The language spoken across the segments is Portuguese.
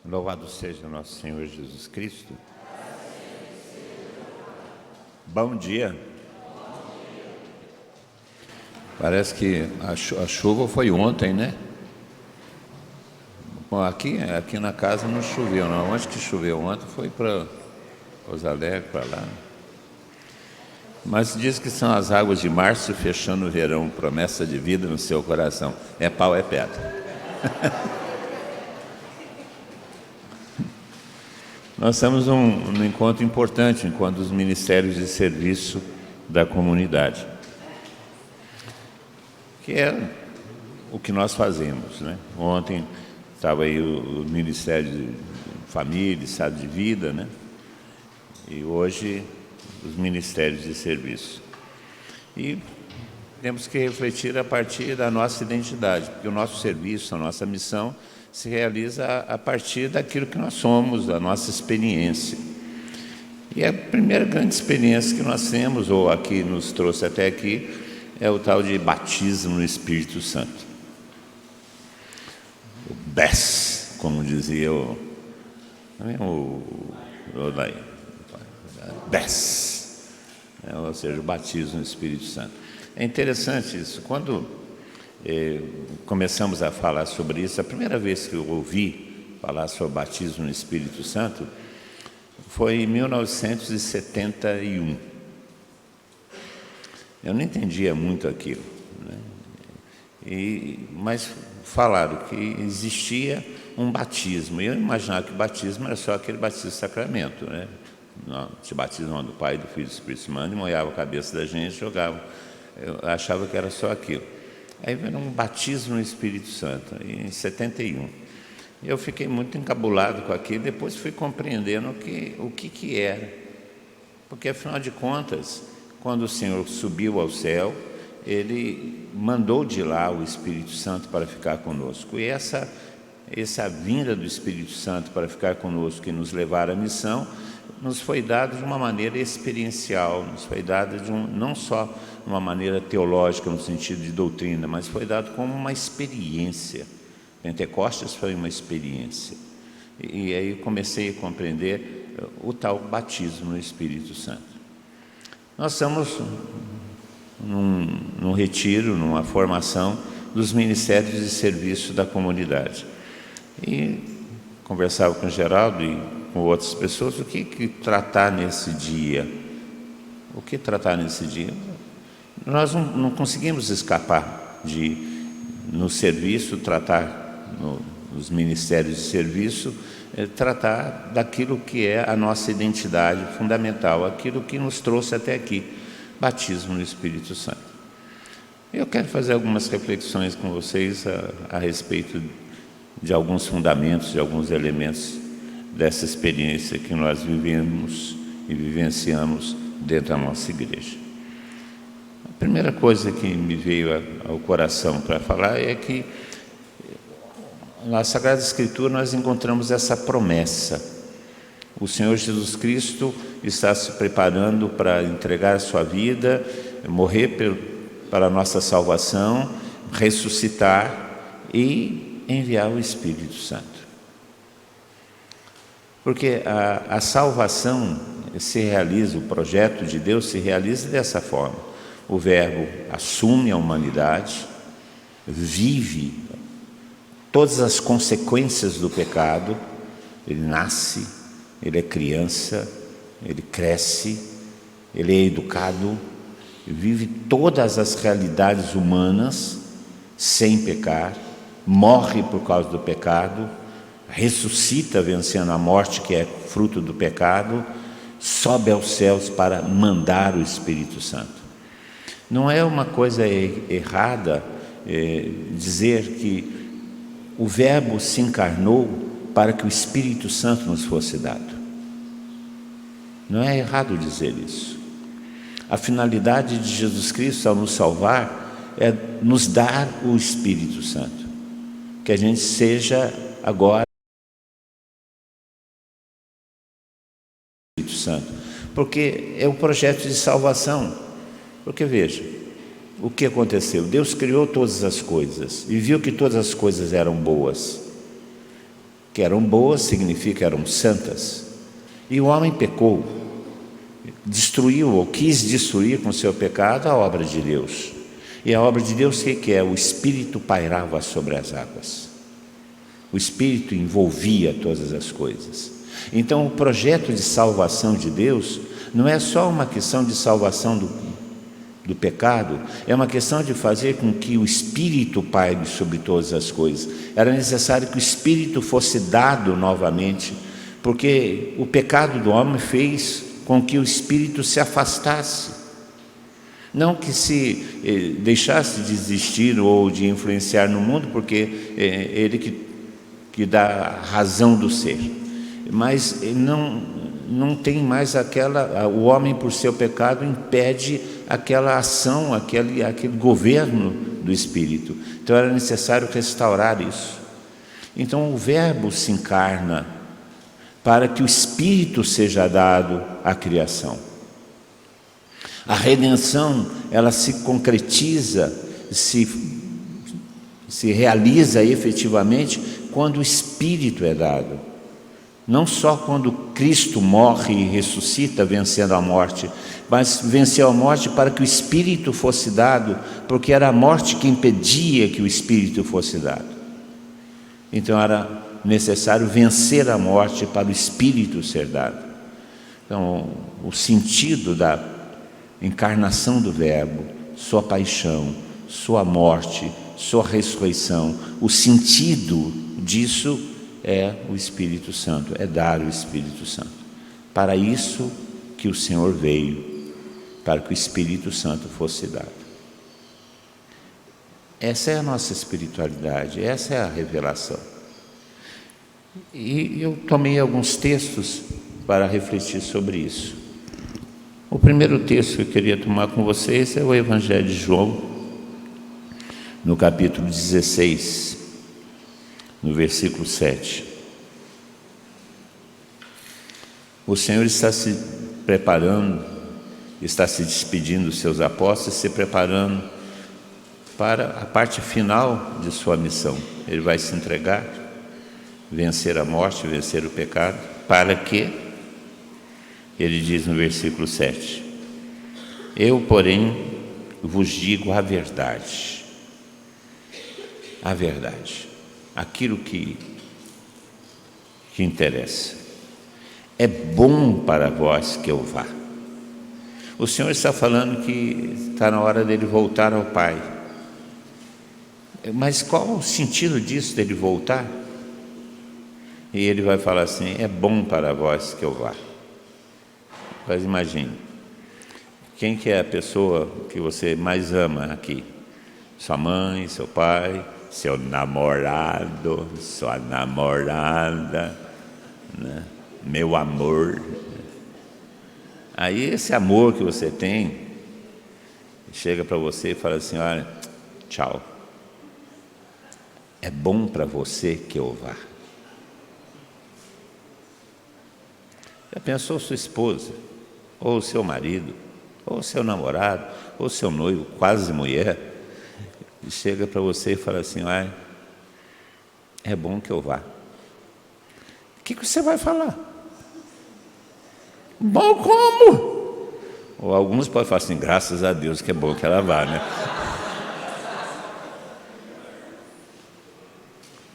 Louvado seja nosso Senhor Jesus Cristo. Bom dia. Parece que a chuva foi ontem, né? Bom, aqui na casa não choveu, não. Onde que choveu ontem foi para Pouso Alegre, para lá. Mas diz que são as águas de março fechando o verão, promessa de vida no seu coração. É pau, é pedra. Nós estamos num encontro importante, enquanto os ministérios de serviço da comunidade, que é o que nós fazemos, né? Ontem estava aí o Ministério de Família, Estado de Vida, né? E hoje os ministérios de serviço. E temos que refletir a partir da nossa identidade, porque o nosso serviço, a nossa missão se realiza a partir daquilo que nós somos, da nossa experiência. E a primeira grande experiência que nós temos, ou aqui nos trouxe até aqui, é o tal de batismo no Espírito Santo. O BES, como dizia o BES, ou seja, o batismo no Espírito Santo. É interessante isso. Quando começamos a falar sobre isso, a primeira vez que eu ouvi falar sobre o batismo no Espírito Santo foi em 1971. Eu não entendia muito aquilo, né? Mas falaram que existia um batismo. Eu imaginava que o batismo era só aquele batismo de sacramento, né? Se batismo no nome do Pai, do Filho e do Espírito Santo, molhava a cabeça da gente, jogava. Eu achava que era só aquilo. Aí veio um batismo no Espírito Santo, em 71. Eu fiquei muito encabulado com aquilo, depois fui compreendendo o que era. Porque, afinal de contas, quando o Senhor subiu ao céu, Ele mandou de lá o Espírito Santo para ficar conosco. E essa vinda do Espírito Santo para ficar conosco e nos levar à missão, nos foi dada de uma maneira experiencial, nos foi dada não só de uma maneira teológica, no sentido de doutrina, mas foi dado como uma experiência. Pentecostes foi uma experiência. E aí comecei a compreender o tal batismo no Espírito Santo. Nós estamos num retiro, numa formação dos ministérios de serviço da comunidade. E conversava com o Geraldo e com outras pessoas, o que tratar nesse dia? O que tratar nesse dia? Nós não conseguimos escapar de, no serviço, tratar, nos ministérios de serviço, tratar daquilo que é a nossa identidade fundamental, aquilo que nos trouxe até aqui, batismo no Espírito Santo. Eu quero fazer algumas reflexões com vocês a respeito de alguns fundamentos, de alguns elementos dessa experiência que nós vivemos e vivenciamos dentro da nossa igreja. A primeira coisa que me veio ao coração para falar é que na Sagrada Escritura nós encontramos essa promessa. O Senhor Jesus Cristo está se preparando para entregar a sua vida, morrer para a nossa salvação, ressuscitar e enviar o Espírito Santo. Porque a salvação se realiza, o projeto de Deus se realiza dessa forma. O Verbo assume a humanidade, vive todas as consequências do pecado, ele nasce, ele é criança, ele cresce, ele é educado, vive todas as realidades humanas sem pecar, morre por causa do pecado, ressuscita vencendo a morte, que é fruto do pecado, sobe aos céus para mandar o Espírito Santo. Não é uma coisa errada dizer que o Verbo se encarnou para que o Espírito Santo nos fosse dado. Não é errado dizer isso. A finalidade de Jesus Cristo ao nos salvar é nos dar o Espírito Santo, que a gente seja agora Espírito Santo, porque é um projeto de salvação. Porque veja, o que aconteceu? Deus criou todas as coisas e viu que todas as coisas eram boas. que eram boas significa eram santas. E o homem pecou, destruiu ou quis destruir com seu pecado a obra de Deus. E a obra de Deus, o que é? O Espírito pairava sobre as águas. O Espírito envolvia todas as coisas. Então o projeto de salvação de Deus não é só uma questão de salvação do pecado, é uma questão de fazer com que o Espírito paire sobre todas as coisas. Era necessário que o Espírito fosse dado novamente, porque o pecado do homem fez com que o Espírito se afastasse. Não que se deixasse de existir ou de influenciar no mundo, porque é ele que dá a razão do ser. Mas não tem mais o homem por seu pecado impede aquela ação, aquele governo do Espírito. Então era necessário restaurar isso. Então o Verbo se encarna para que o Espírito seja dado à criação. A redenção, ela se concretiza, se realiza efetivamente quando o Espírito é dado. Não só quando Cristo morre e ressuscita, vencendo a morte, mas venceu a morte para que o Espírito fosse dado, porque era a morte que impedia que o Espírito fosse dado. Então era necessário vencer a morte para o Espírito ser dado. Então, o sentido da encarnação do Verbo, sua paixão, sua morte, sua ressurreição, o sentido disso é o Espírito Santo, é dar o Espírito Santo. Para isso que o Senhor veio, para que o Espírito Santo fosse dado. Essa é a nossa espiritualidade, essa é a revelação. E eu tomei alguns textos para refletir sobre isso. O primeiro texto que eu queria tomar com vocês é o Evangelho de João, no capítulo 16, no versículo 7. O Senhor está se preparando, está se despedindo dos seus apóstolos, se preparando para a parte final de sua missão. Ele vai se entregar, vencer a morte, vencer o pecado, para que, ele diz no versículo 7, eu, porém, vos digo a verdade, aquilo que interessa. É bom para vós que eu vá. O Senhor está falando que está na hora dele voltar ao Pai. Mas qual o sentido disso, dele voltar? E ele vai falar assim, é bom para vós que eu vá. Mas imagine, quem que é a pessoa que você mais ama aqui? Sua mãe, seu pai, seu namorado, sua namorada, né? Meu amor. Aí esse amor que você tem chega para você e fala assim, olha, tchau, é bom para você que eu vá. Já pensou sua esposa, ou seu marido, ou seu namorado, ou seu noivo, quase mulher, e chega para você e fala assim, olha, é bom que eu vá. O que você vai falar? Bom como? Ou alguns podem falar assim, graças a Deus que é bom que ela vá, né?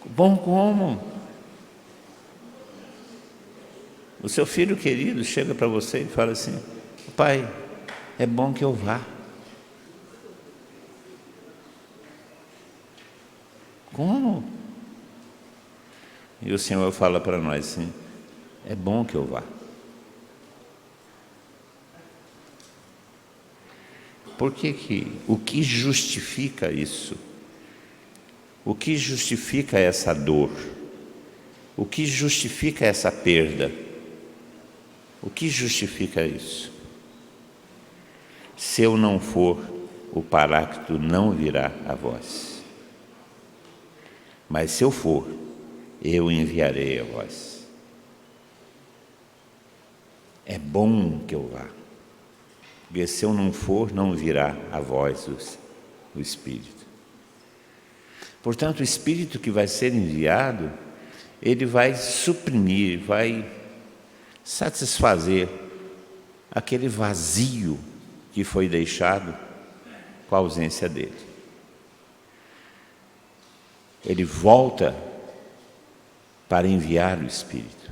Bom como? O seu filho querido chega para você e fala assim, pai, é bom que eu vá. Como? E o Senhor fala para nós assim, é bom que eu vá. Por que o que justifica isso? O que justifica essa dor? O que justifica essa perda? O que justifica isso? Se eu não for, o Paráclito não virá a vós. Mas se eu for, eu enviarei a vós. É bom que eu vá. Porque se eu não for, não virá a vós o Espírito. Portanto, o Espírito que vai ser enviado, Ele vai suprimir, vai satisfazer aquele vazio que foi deixado com a ausência dele. Ele volta para enviar o Espírito.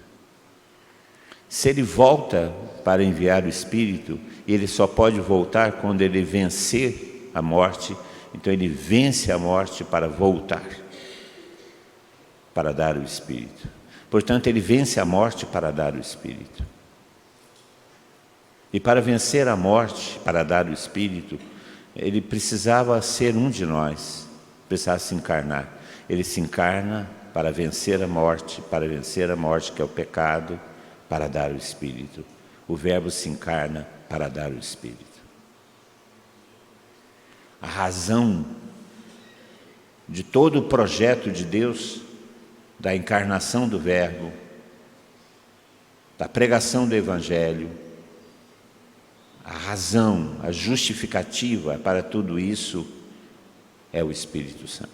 Se ele volta para enviar o Espírito, ele só pode voltar quando ele vencer a morte. Então ele vence a morte para voltar, para dar o Espírito. Portanto, ele vence a morte para dar o Espírito. E para vencer a morte, para dar o Espírito, ele precisava ser um de nós, precisava se encarnar. Ele se encarna para vencer a morte que é o pecado, para dar o Espírito. O Verbo se encarna para dar o Espírito. A razão de todo o projeto de Deus, da encarnação do Verbo, da pregação do Evangelho, a razão, a justificativa para tudo isso é o Espírito Santo.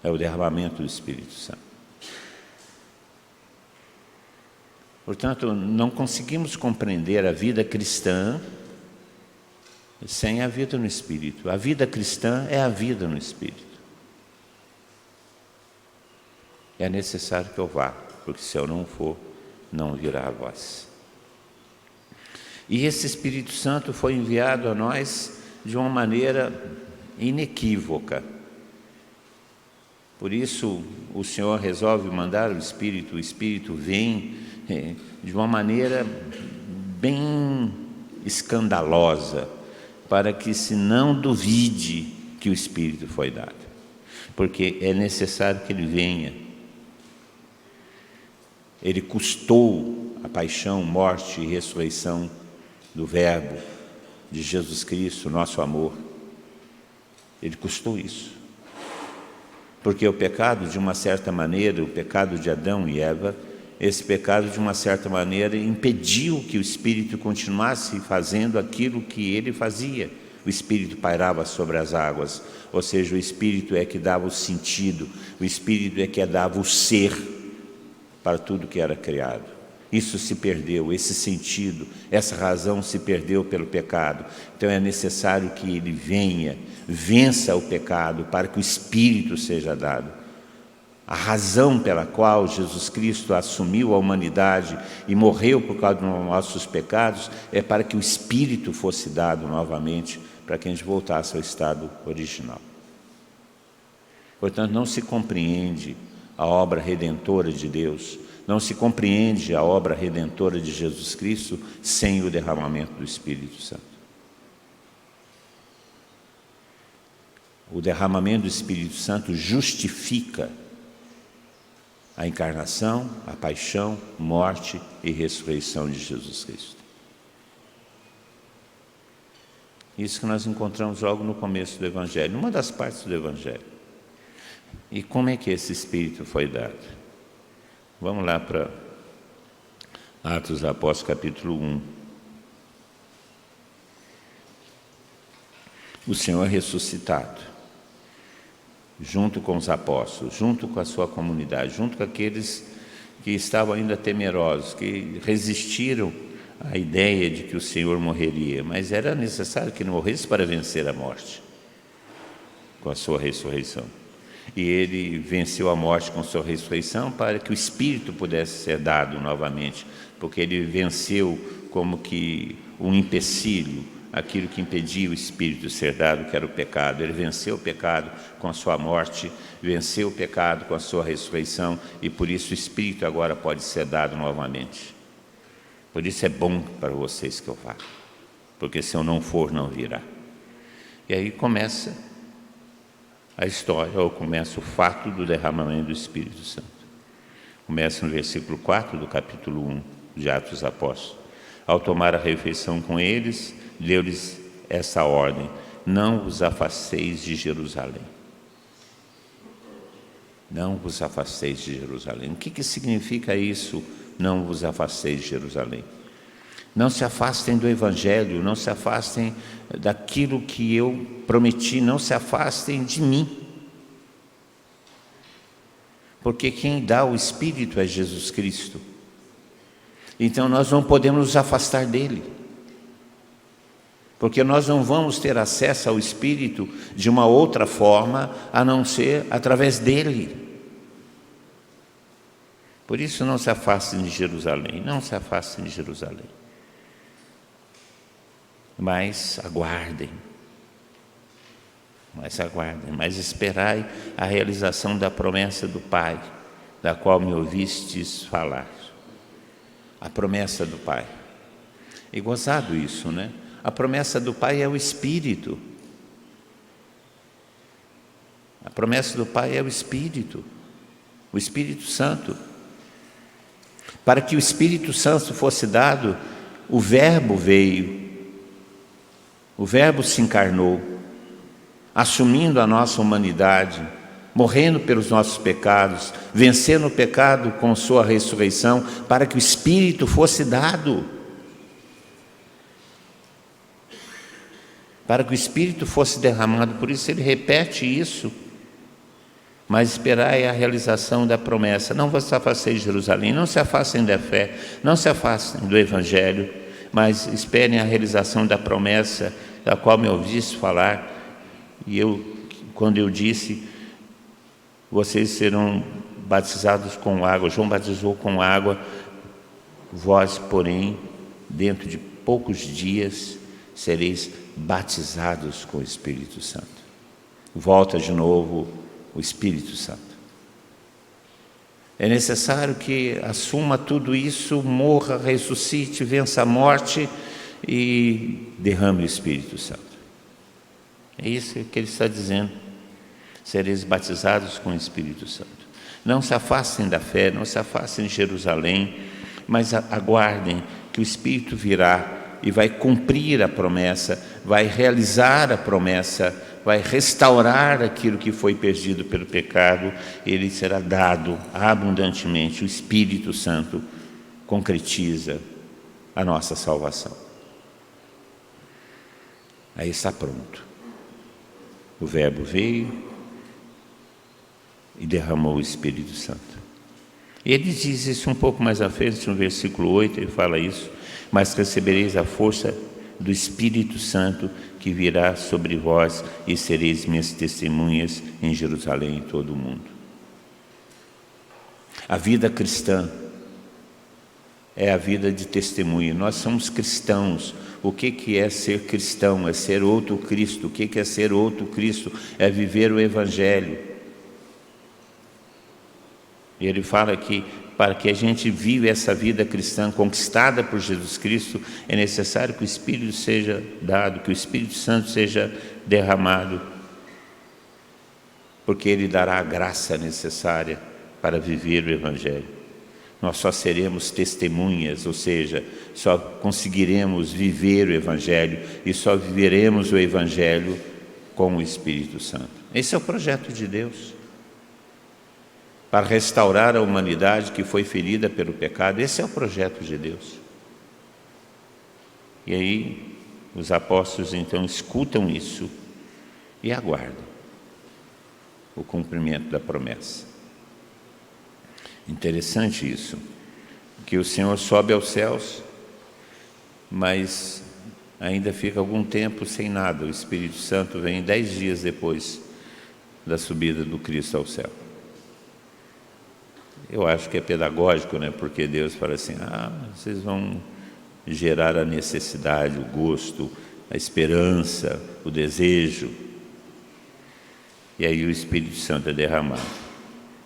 É o derramamento do Espírito Santo. Portanto, não conseguimos compreender a vida cristã sem a vida no Espírito. A vida cristã é a vida no Espírito. É necessário que eu vá, porque se eu não for, não virá a voz. E esse Espírito Santo foi enviado a nós de uma maneira inequívoca. Por isso, o Senhor resolve mandar o Espírito vem de uma maneira bem escandalosa, para que se não duvide que o Espírito foi dado, porque é necessário que ele venha. Ele custou a paixão, morte e ressurreição do Verbo, de Jesus Cristo, nosso amor. Ele custou isso. Porque o pecado, de uma certa maneira, o pecado de Adão e Eva, esse pecado, de uma certa maneira, impediu que o Espírito continuasse fazendo aquilo que ele fazia. O Espírito pairava sobre as águas, ou seja, o Espírito é que dava o sentido, o Espírito é que dava o ser para tudo que era criado. Isso se perdeu, esse sentido, essa razão se perdeu pelo pecado. Então é necessário que ele venha, vença o pecado, para que o Espírito seja dado. A razão pela qual Jesus Cristo assumiu a humanidade e morreu por causa dos nossos pecados é para que o Espírito fosse dado novamente, para que a gente voltasse ao estado original. Portanto, não se compreende a obra redentora de Deus, não se compreende a obra redentora de Jesus Cristo sem o derramamento do Espírito Santo. O derramamento do Espírito Santo justifica a encarnação, a paixão, morte e ressurreição de Jesus Cristo. Isso que nós encontramos logo no começo do Evangelho, numa das partes do Evangelho. E como é que esse Espírito foi dado? Vamos lá para Atos dos Apóstolos, capítulo 1. O Senhor é ressuscitado, junto com os apóstolos, junto com a sua comunidade, junto com aqueles que estavam ainda temerosos, que resistiram à ideia de que o Senhor morreria, mas era necessário que ele morresse para vencer a morte, com a sua ressurreição. E ele venceu a morte com a sua ressurreição para que o Espírito pudesse ser dado novamente, porque ele venceu como que um empecilho, aquilo que impedia o Espírito de ser dado, que era o pecado. Ele venceu o pecado com a sua morte, venceu o pecado com a sua ressurreição, e por isso o Espírito agora pode ser dado novamente. Por isso é bom para vocês que eu vá, porque se eu não for, não virá. E aí começa a história, ou começa o fato do derramamento do Espírito Santo. Começa no versículo 4 do capítulo 1 de Atos dos Apóstolos. Ao tomar a refeição com eles, deu-lhes essa ordem: não vos afasteis de Jerusalém. Não vos afasteis de Jerusalém. O que significa isso, não vos afasteis de Jerusalém? Não se afastem do Evangelho, não se afastem daquilo que eu prometi, não se afastem de mim. porque quem dá o Espírito é Jesus Cristo. Então nós não podemos nos afastar dele, porque nós não vamos ter acesso ao Espírito de uma outra forma a não ser através dele. Por isso não se afastem de Jerusalém, não se afastem de Jerusalém, mas aguardem, mas esperai a realização da promessa do Pai, da qual me ouvistes falar. A promessa do Pai. E gozado isso, né? A promessa do Pai é o Espírito. A promessa do Pai é o Espírito Santo. Para que o Espírito Santo fosse dado, o Verbo veio, o Verbo se encarnou, assumindo a nossa humanidade, morrendo pelos nossos pecados, vencendo o pecado com sua ressurreição, para que o Espírito fosse dado. Para que o Espírito fosse derramado. Por isso ele repete isso. Mas esperai a realização da promessa. Não vos afasteis de Jerusalém, não se afastem da fé, não se afastem do Evangelho, mas esperem a realização da promessa, da qual me ouviste falar. E quando eu disse, vocês serão batizados com água, João batizou com água, vós, porém, dentro de poucos dias, sereis batizados com o Espírito Santo. Volta de novo o Espírito Santo. É necessário que assuma tudo isso, morra, ressuscite, vença a morte e derrame o Espírito Santo. É isso que ele está dizendo. Sereis batizados com o Espírito Santo. Não se afastem da fé, não se afastem de Jerusalém, mas aguardem que o Espírito virá e vai cumprir a promessa, vai realizar a promessa, vai restaurar aquilo que foi perdido pelo pecado. Ele será dado abundantemente. O Espírito Santo concretiza a nossa salvação. Aí está pronto. O Verbo veio e derramou o Espírito Santo. E ele diz isso um pouco mais à frente, no versículo 8, ele fala isso: mas recebereis a força do Espírito Santo que virá sobre vós e sereis minhas testemunhas em Jerusalém e em todo o mundo. A vida cristã é a vida de testemunho. Nós somos cristãos. O que é ser cristão? É ser outro Cristo. O que é ser outro Cristo? É viver o Evangelho. E ele fala que para que a gente viva essa vida cristã conquistada por Jesus Cristo, é necessário que o Espírito seja dado, que o Espírito Santo seja derramado, porque ele dará a graça necessária para viver o Evangelho. Nós só seremos testemunhas, ou seja, só conseguiremos viver o Evangelho e só viveremos o Evangelho com o Espírito Santo. Esse é o projeto de Deus, para restaurar a humanidade que foi ferida pelo pecado. Esse é o projeto de Deus. E aí os apóstolos então escutam isso e aguardam o cumprimento da promessa. Interessante isso, que o Senhor sobe aos céus, mas ainda fica algum tempo sem nada. O Espírito Santo vem 10 dias depois da subida do Cristo ao céu. Eu acho que é pedagógico, né? Porque Deus fala assim: vocês vão gerar a necessidade, o gosto, a esperança, o desejo. E aí o Espírito Santo é derramado.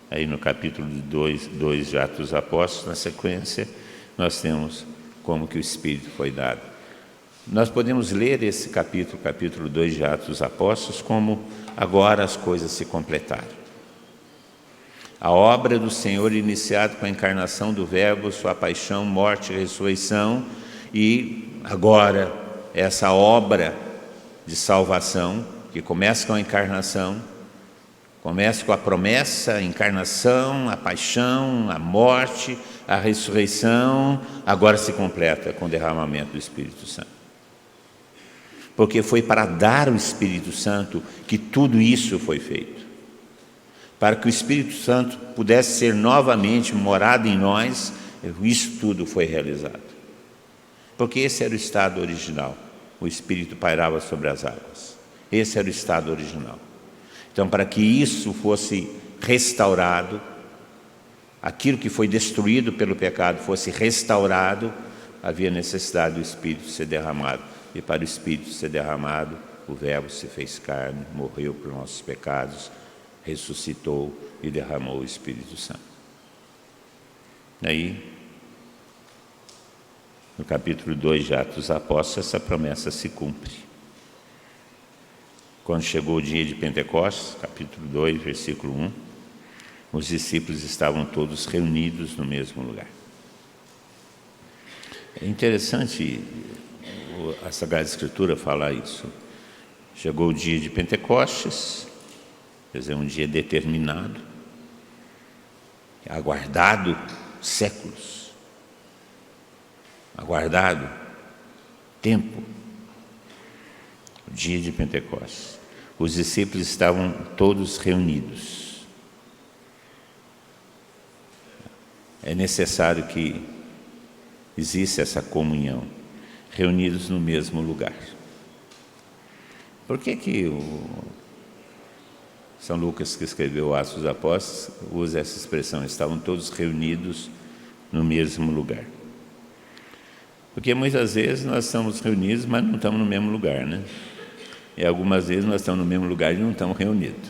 Aí no capítulo 2 de Atos dos Apóstolos, na sequência, nós temos como que o Espírito foi dado. Nós podemos ler esse capítulo 2 de Atos dos Apóstolos, como agora as coisas se completaram. A obra do Senhor iniciada com a encarnação do Verbo, sua paixão, morte e ressurreição, e agora essa obra de salvação, que começa com a encarnação, começa com a promessa, a encarnação, a paixão, a morte, a ressurreição, agora se completa com o derramamento do Espírito Santo. Porque foi para dar o Espírito Santo que tudo isso foi feito. para que o Espírito Santo pudesse ser novamente morado em nós, isso tudo foi realizado. Porque esse era o estado original. O Espírito pairava sobre as águas. Esse era o estado original. Então, para que isso fosse restaurado, aquilo que foi destruído pelo pecado fosse restaurado, havia necessidade do Espírito ser derramado. E para o Espírito ser derramado, o Verbo se fez carne, morreu por nossos pecados, ressuscitou e derramou o Espírito Santo. Aí, no capítulo 2 de Atos dos Apóstolos, essa promessa se cumpre. Quando chegou o dia de Pentecostes, capítulo 2, versículo 1, os discípulos estavam todos reunidos no mesmo lugar. É interessante a Sagrada Escritura falar isso. Chegou o dia de Pentecostes, quer dizer, um dia determinado, aguardado séculos, aguardado tempo, o dia de Pentecostes. Os discípulos estavam todos reunidos. É necessário que exista essa comunhão, reunidos no mesmo lugar. Por que o São Lucas, que escreveu Atos dos Apóstolos, usa essa expressão, estavam todos reunidos no mesmo lugar? Porque muitas vezes nós estamos reunidos, mas não estamos no mesmo lugar, né? E algumas vezes nós estamos no mesmo lugar e não estamos reunidos.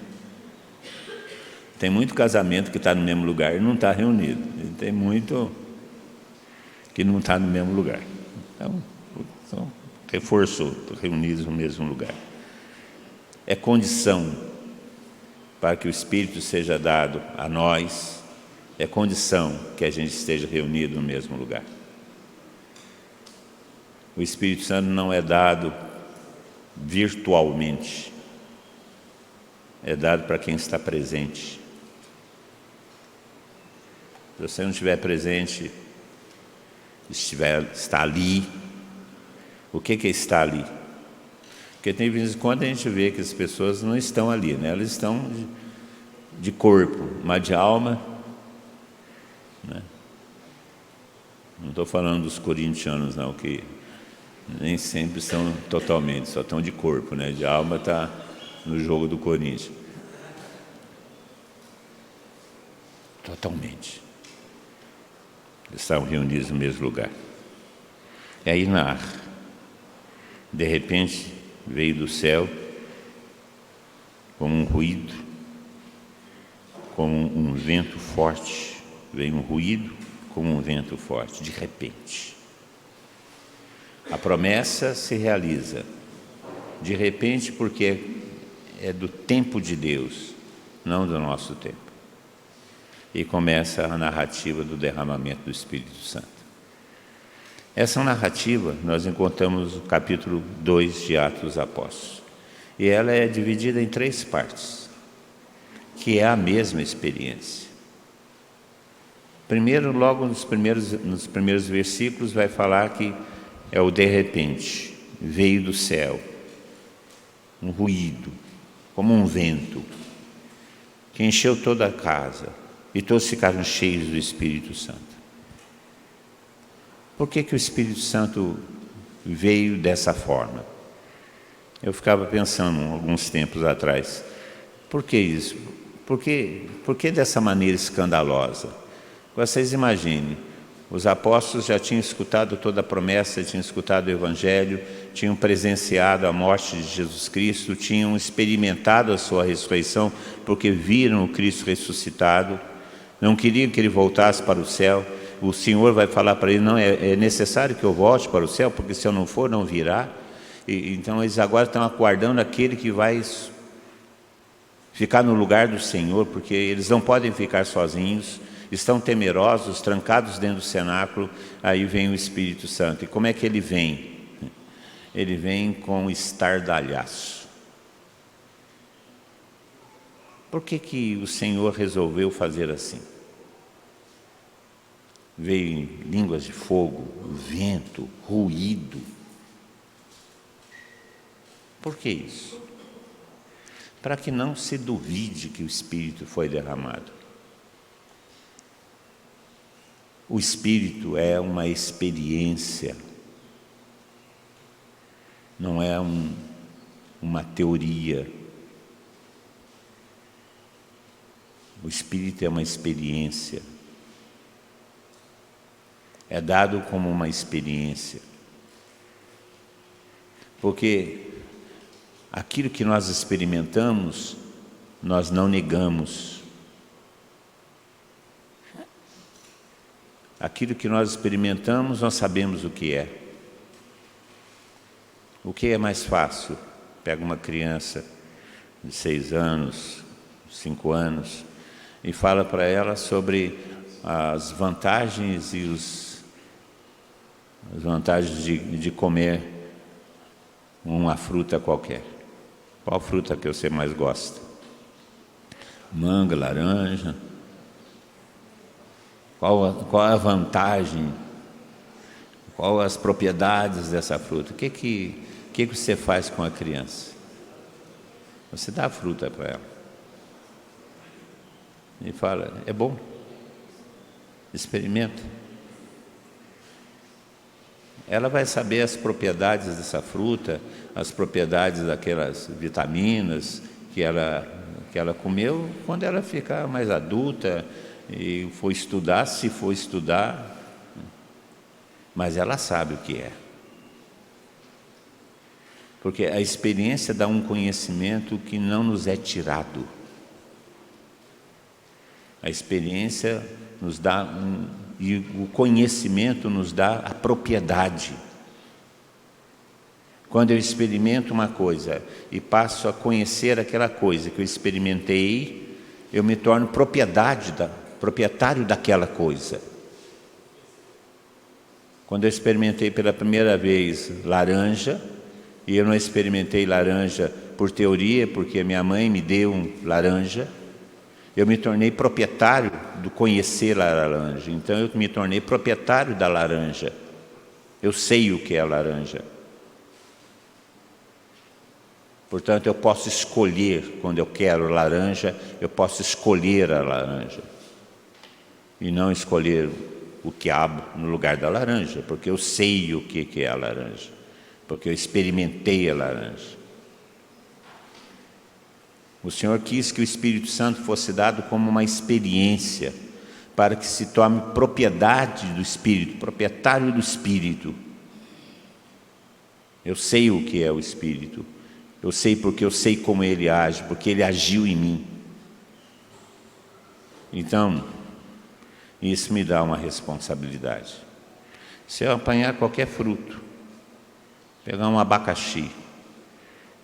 Tem muito casamento que está no mesmo lugar e não está reunido. E tem muito que não está no mesmo lugar. Então reforçou, reunidos no mesmo lugar. É condição para que o Espírito seja dado a nós, é condição que a gente esteja reunido no mesmo lugar. O Espírito Santo não é dado virtualmente, é dado para quem está presente. Se você não estiver presente, está ali, o que é estar ali? Porque tem vezes quando a gente vê que as pessoas não estão ali, né? Elas estão de corpo, mas de alma, né? Não estou falando dos corintianos, não, que nem sempre estão totalmente, só estão de corpo, né? De alma está no jogo do Corinthians. Totalmente. Eles estavam reunidos no mesmo lugar. E aí de repente, veio do céu como um ruído, como um vento forte. Veio um ruído como um vento forte, de repente. A promessa se realiza de repente porque é do tempo de Deus, não do nosso tempo. E começa a narrativa do derramamento do Espírito Santo. Essa narrativa nós encontramos no capítulo 2 de Atos dos Apóstolos. E ela é dividida em 3 partes, que é a mesma experiência. Primeiro, logo nos primeiros versículos, vai falar que é o de repente, veio do céu, um ruído, como um vento, que encheu toda a casa, e todos ficaram cheios do Espírito Santo. Por que o Espírito Santo veio dessa forma? Eu ficava pensando alguns tempos atrás, por que isso? Por que dessa maneira escandalosa? Vocês imaginem, os apóstolos já tinham escutado toda a promessa, tinham escutado o Evangelho, tinham presenciado a morte de Jesus Cristo, tinham experimentado a sua ressurreição, porque viram o Cristo ressuscitado, não queriam que ele voltasse para o céu. O Senhor vai falar para ele, não, é necessário que eu volte para o céu, porque se eu não for, não virá. Então eles agora estão aguardando aquele que vai ficar no lugar do Senhor, porque eles não podem ficar sozinhos, estão temerosos, trancados dentro do cenáculo. Aí vem o Espírito Santo. E como é que ele vem? Ele vem com estardalhaço. Por que o Senhor resolveu fazer assim? Veio em línguas de fogo, vento, ruído. Por que isso? para que não se duvide que o Espírito foi derramado. O Espírito é uma experiência, não é uma teoria. O Espírito é uma experiência. É dado como uma experiência. Porque aquilo que nós experimentamos, nós não negamos. Aquilo que nós experimentamos, nós sabemos o que é. O que é mais fácil? Pega uma criança de 6 anos, 5 anos, e fala para ela sobre as vantagens e as vantagens de comer uma fruta qualquer. Qual fruta que você mais gosta? Manga, laranja? Qual a vantagem? Qual as propriedades dessa fruta? O que você faz com a criança? Você dá a fruta para ela. E fala, é bom. Experimenta. Ela vai saber as propriedades dessa fruta, as propriedades daquelas vitaminas que ela comeu quando ela ficar mais adulta e for estudar, se for estudar, mas ela sabe o que é. Porque a experiência dá um conhecimento que não nos é tirado. A experiência nos dá e o conhecimento nos dá a propriedade. Quando eu experimento uma coisa e passo a conhecer aquela coisa que eu experimentei, eu me torno proprietário daquela coisa. Quando eu experimentei pela primeira vez laranja, e eu não experimentei laranja por teoria, porque minha mãe me deu laranja, eu me tornei proprietário do conhecer a laranja. Então eu me tornei proprietário da laranja. Eu sei o que é laranja. Portanto, eu posso escolher, quando eu quero laranja, eu posso escolher a laranja. E não escolher o quiabo no lugar da laranja, porque eu sei o que é a laranja. Porque eu experimentei a laranja. O Senhor quis que o Espírito Santo fosse dado como uma experiência, para que se torne propriedade do Espírito, proprietário do Espírito. Eu sei o que é o Espírito. Eu sei porque eu sei como Ele age, porque Ele agiu em mim. Então, isso me dá uma responsabilidade. Se eu apanhar qualquer fruto, pegar um abacaxi,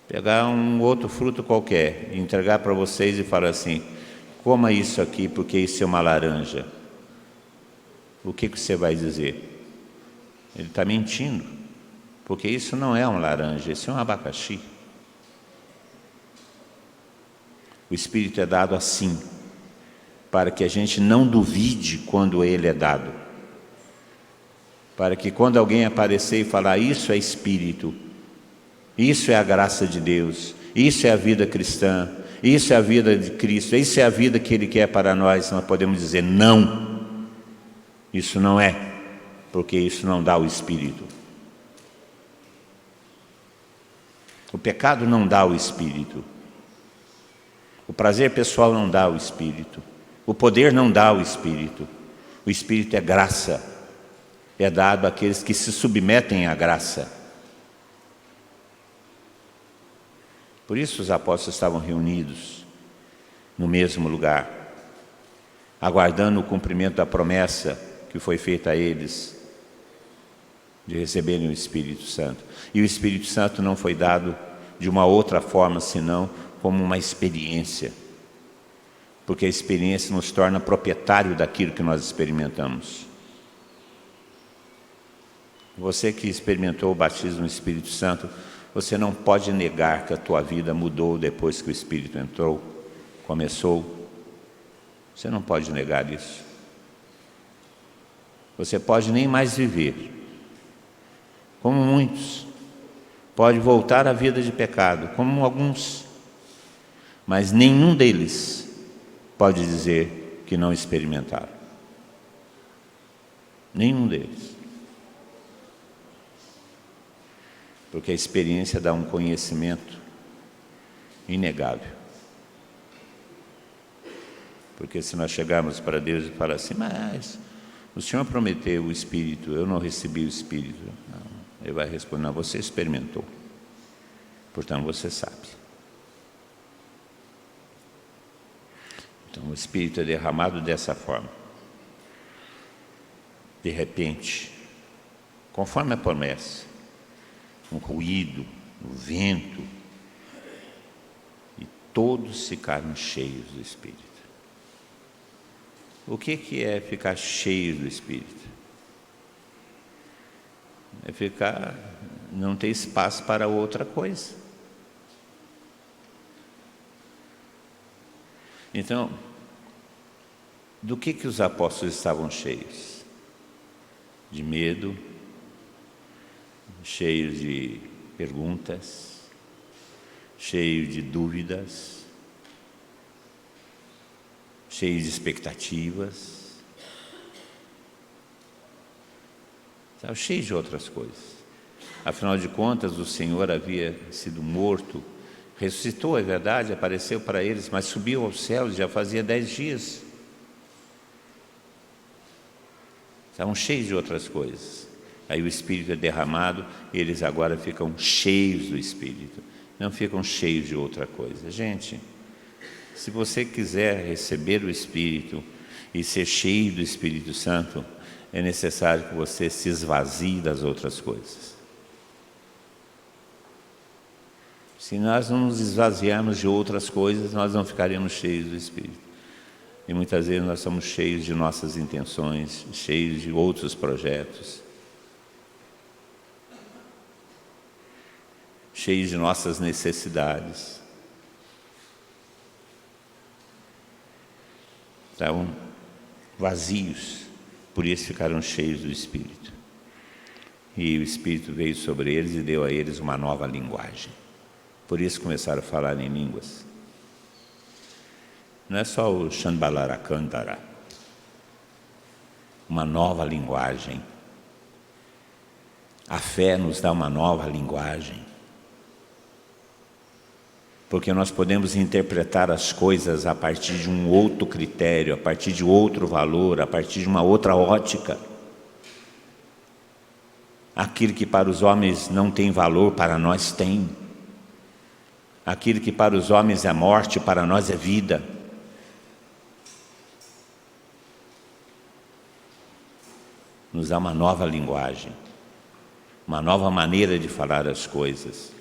pegar um outro fruto qualquer, entregar para vocês e falar assim, coma isso aqui porque isso é uma laranja. O que você vai dizer? Ele está mentindo, porque isso não é uma laranja, isso é um abacaxi. O Espírito é dado assim, para que a gente não duvide quando ele é dado. Para que quando alguém aparecer e falar, isso é Espírito, isso é a graça de Deus, isso é a vida cristã, isso é a vida de Cristo, isso é a vida que Ele quer para nós podemos dizer, não, isso não é, porque isso não dá o Espírito. O pecado não dá o Espírito. O prazer pessoal não dá o Espírito. O poder não dá o Espírito. O Espírito é graça. É dado àqueles que se submetem à graça. Por isso os apóstolos estavam reunidos no mesmo lugar, aguardando o cumprimento da promessa que foi feita a eles de receberem o Espírito Santo. E o Espírito Santo não foi dado de uma outra forma, senão como uma experiência. Porque a experiência nos torna proprietário daquilo que nós experimentamos. Você que experimentou o batismo no Espírito Santo, você não pode negar que a tua vida mudou depois que o Espírito entrou, começou. Você não pode negar isso. Você pode nem mais viver. Como muitos. Pode voltar à vida de pecado, como alguns. mas nenhum deles pode dizer que não experimentaram. Nenhum deles. Porque a experiência dá um conhecimento inegável. Porque se nós chegarmos para Deus e falar assim, mas o Senhor prometeu o Espírito, eu não recebi o Espírito. Não. Ele vai responder, não, você experimentou, portanto você sabe. Então o Espírito é derramado dessa forma, de repente, conforme a promessa, um ruído, um vento, e todos ficaram cheios do Espírito. O que é ficar cheio do Espírito? É ficar, não ter espaço para outra coisa. Então, do que os apóstolos estavam cheios? De medo, cheios de perguntas, cheios de dúvidas, cheios de expectativas, estava cheio de outras coisas. Afinal de contas, o Senhor havia sido morto, ressuscitou, é verdade, apareceu para eles, mas subiu aos céus, já fazia 10 dias. Estavam cheios de outras coisas. Aí o Espírito é derramado, e eles agora ficam cheios do Espírito, não ficam cheios de outra coisa. Gente, se você quiser receber o Espírito e ser cheio do Espírito Santo, é necessário que você se esvazie das outras coisas. Se nós não nos esvaziarmos de outras coisas, nós não ficaremos cheios do Espírito. E muitas vezes nós somos cheios de nossas intenções, cheios de outros projetos, cheios de nossas necessidades. Estavam vazios, por isso ficaram cheios do Espírito. E o Espírito veio sobre eles e deu a eles uma nova linguagem. Por isso começaram a falar em línguas. Não é só o Shanbalaracandara, uma nova linguagem. A fé nos dá uma nova linguagem. Porque nós podemos interpretar as coisas a partir de um outro critério, a partir de outro valor, a partir de uma outra ótica. Aquilo que para os homens não tem valor, para nós tem. Aquilo que para os homens é morte, para nós é vida. Nos dá uma nova linguagem, uma nova maneira de falar as coisas.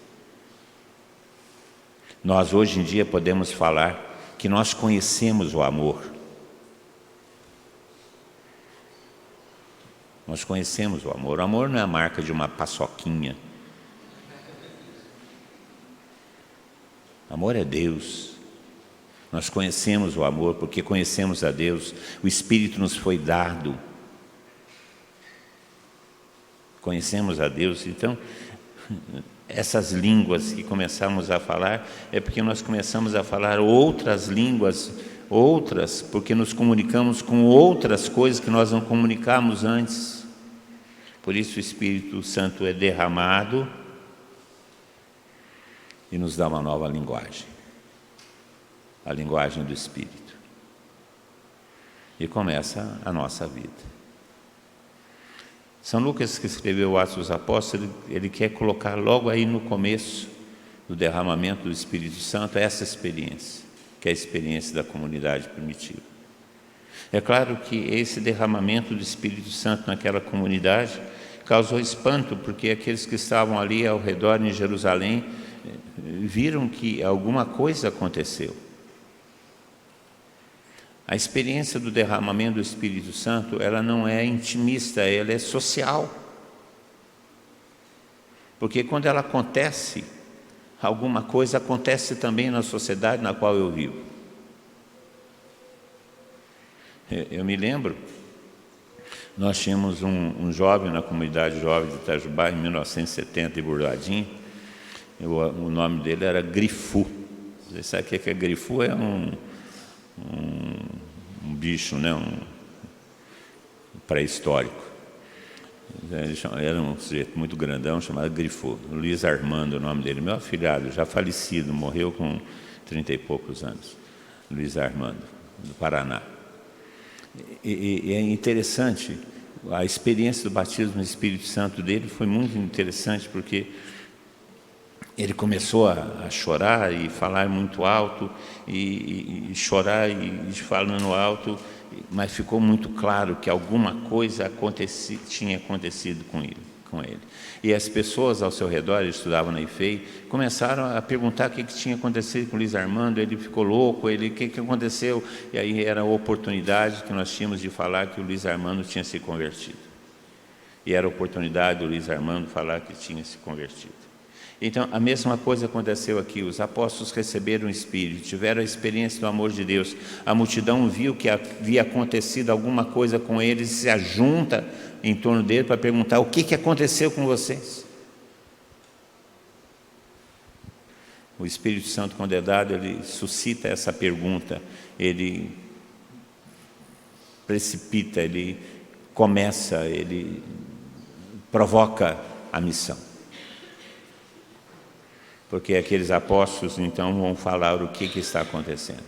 Nós hoje em dia podemos falar que nós conhecemos o amor. Nós conhecemos o amor. O amor não é a marca de uma paçoquinha. Amor é Deus. Nós conhecemos o amor porque conhecemos a Deus. O Espírito nos foi dado. Conhecemos a Deus. Então, essas línguas que começamos a falar é porque nós começamos a falar outras línguas, porque nos comunicamos com outras coisas que nós não comunicamos antes. Por isso o Espírito Santo é derramado e nos dá uma nova linguagem, a linguagem do Espírito. E começa a nossa vida. São Lucas, que escreveu o Atos dos Apóstolos, ele quer colocar logo aí no começo do derramamento do Espírito Santo essa experiência, que é a experiência da comunidade primitiva. É claro que esse derramamento do Espírito Santo naquela comunidade causou espanto, porque aqueles que estavam ali ao redor em Jerusalém viram que alguma coisa aconteceu. A experiência do derramamento do Espírito Santo, ela não é intimista, ela é social. Porque quando ela acontece, alguma coisa acontece também na sociedade na qual eu vivo. Eu me lembro, nós tínhamos um jovem na comunidade jovem de Itajubá, em 1970, em Burladinho. O nome dele era Grifu. Você sabe o que é grifo? É um bicho, né? Um pré-histórico. Era um sujeito muito grandão, chamado Grifo. Luiz Armando, o nome dele. Meu afilhado, já falecido, morreu com 30 e poucos anos. Luiz Armando, do Paraná. E é interessante, a experiência do batismo no Espírito Santo dele foi muito interessante, porque ele começou a chorar e falar muito alto, e chorar e falando alto, mas ficou muito claro que alguma coisa tinha acontecido com ele. E as pessoas ao seu redor, ele estudava na IFEI, começaram a perguntar o que tinha acontecido com o Luiz Armando. Ele ficou louco, o que aconteceu? E aí era a oportunidade que nós tínhamos de falar que o Luiz Armando tinha se convertido. E era a oportunidade do Luiz Armando falar que tinha se convertido. Então, a mesma coisa aconteceu aqui. Os apóstolos receberam o Espírito, tiveram a experiência do amor de Deus. A multidão viu que havia acontecido alguma coisa com eles e se ajunta em torno dele para perguntar: o que aconteceu com vocês? O Espírito Santo, quando é dado, ele suscita essa pergunta, ele precipita, ele começa, ele provoca a missão. Porque aqueles apóstolos, então, vão falar o que está acontecendo.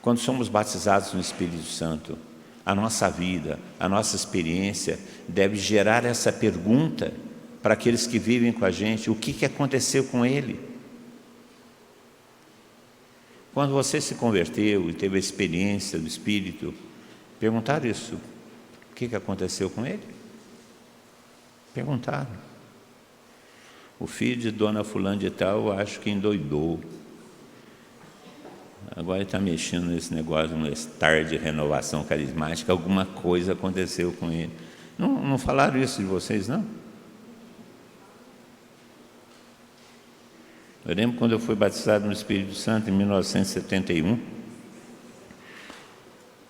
Quando somos batizados no Espírito Santo, a nossa vida, a nossa experiência deve gerar essa pergunta para aqueles que vivem com a gente: o que aconteceu com ele? Quando você se converteu e teve a experiência do Espírito, perguntaram isso: o que aconteceu com ele? Perguntaram. O filho de dona fulana de tal, eu acho que endoidou. Agora ele está mexendo nesse negócio, no estar de renovação carismática, alguma coisa aconteceu com ele. Não falaram isso de vocês, não? Eu lembro quando eu fui batizado no Espírito Santo, em 1971.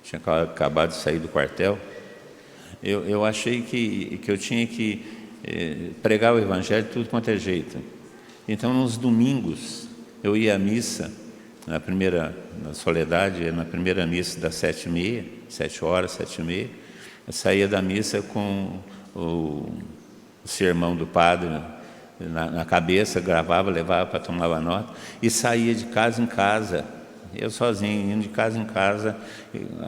Tinha acabado de sair do quartel. Eu achei que eu tinha que pregar o Evangelho de tudo quanto é jeito. Então, nos domingos, eu ia à missa, na Soledade, na primeira missa das 7h30, 7h, eu saía da missa com o sermão do padre na cabeça, gravava, levava para tomar a nota, e saía de casa em casa, eu sozinho, indo de casa em casa,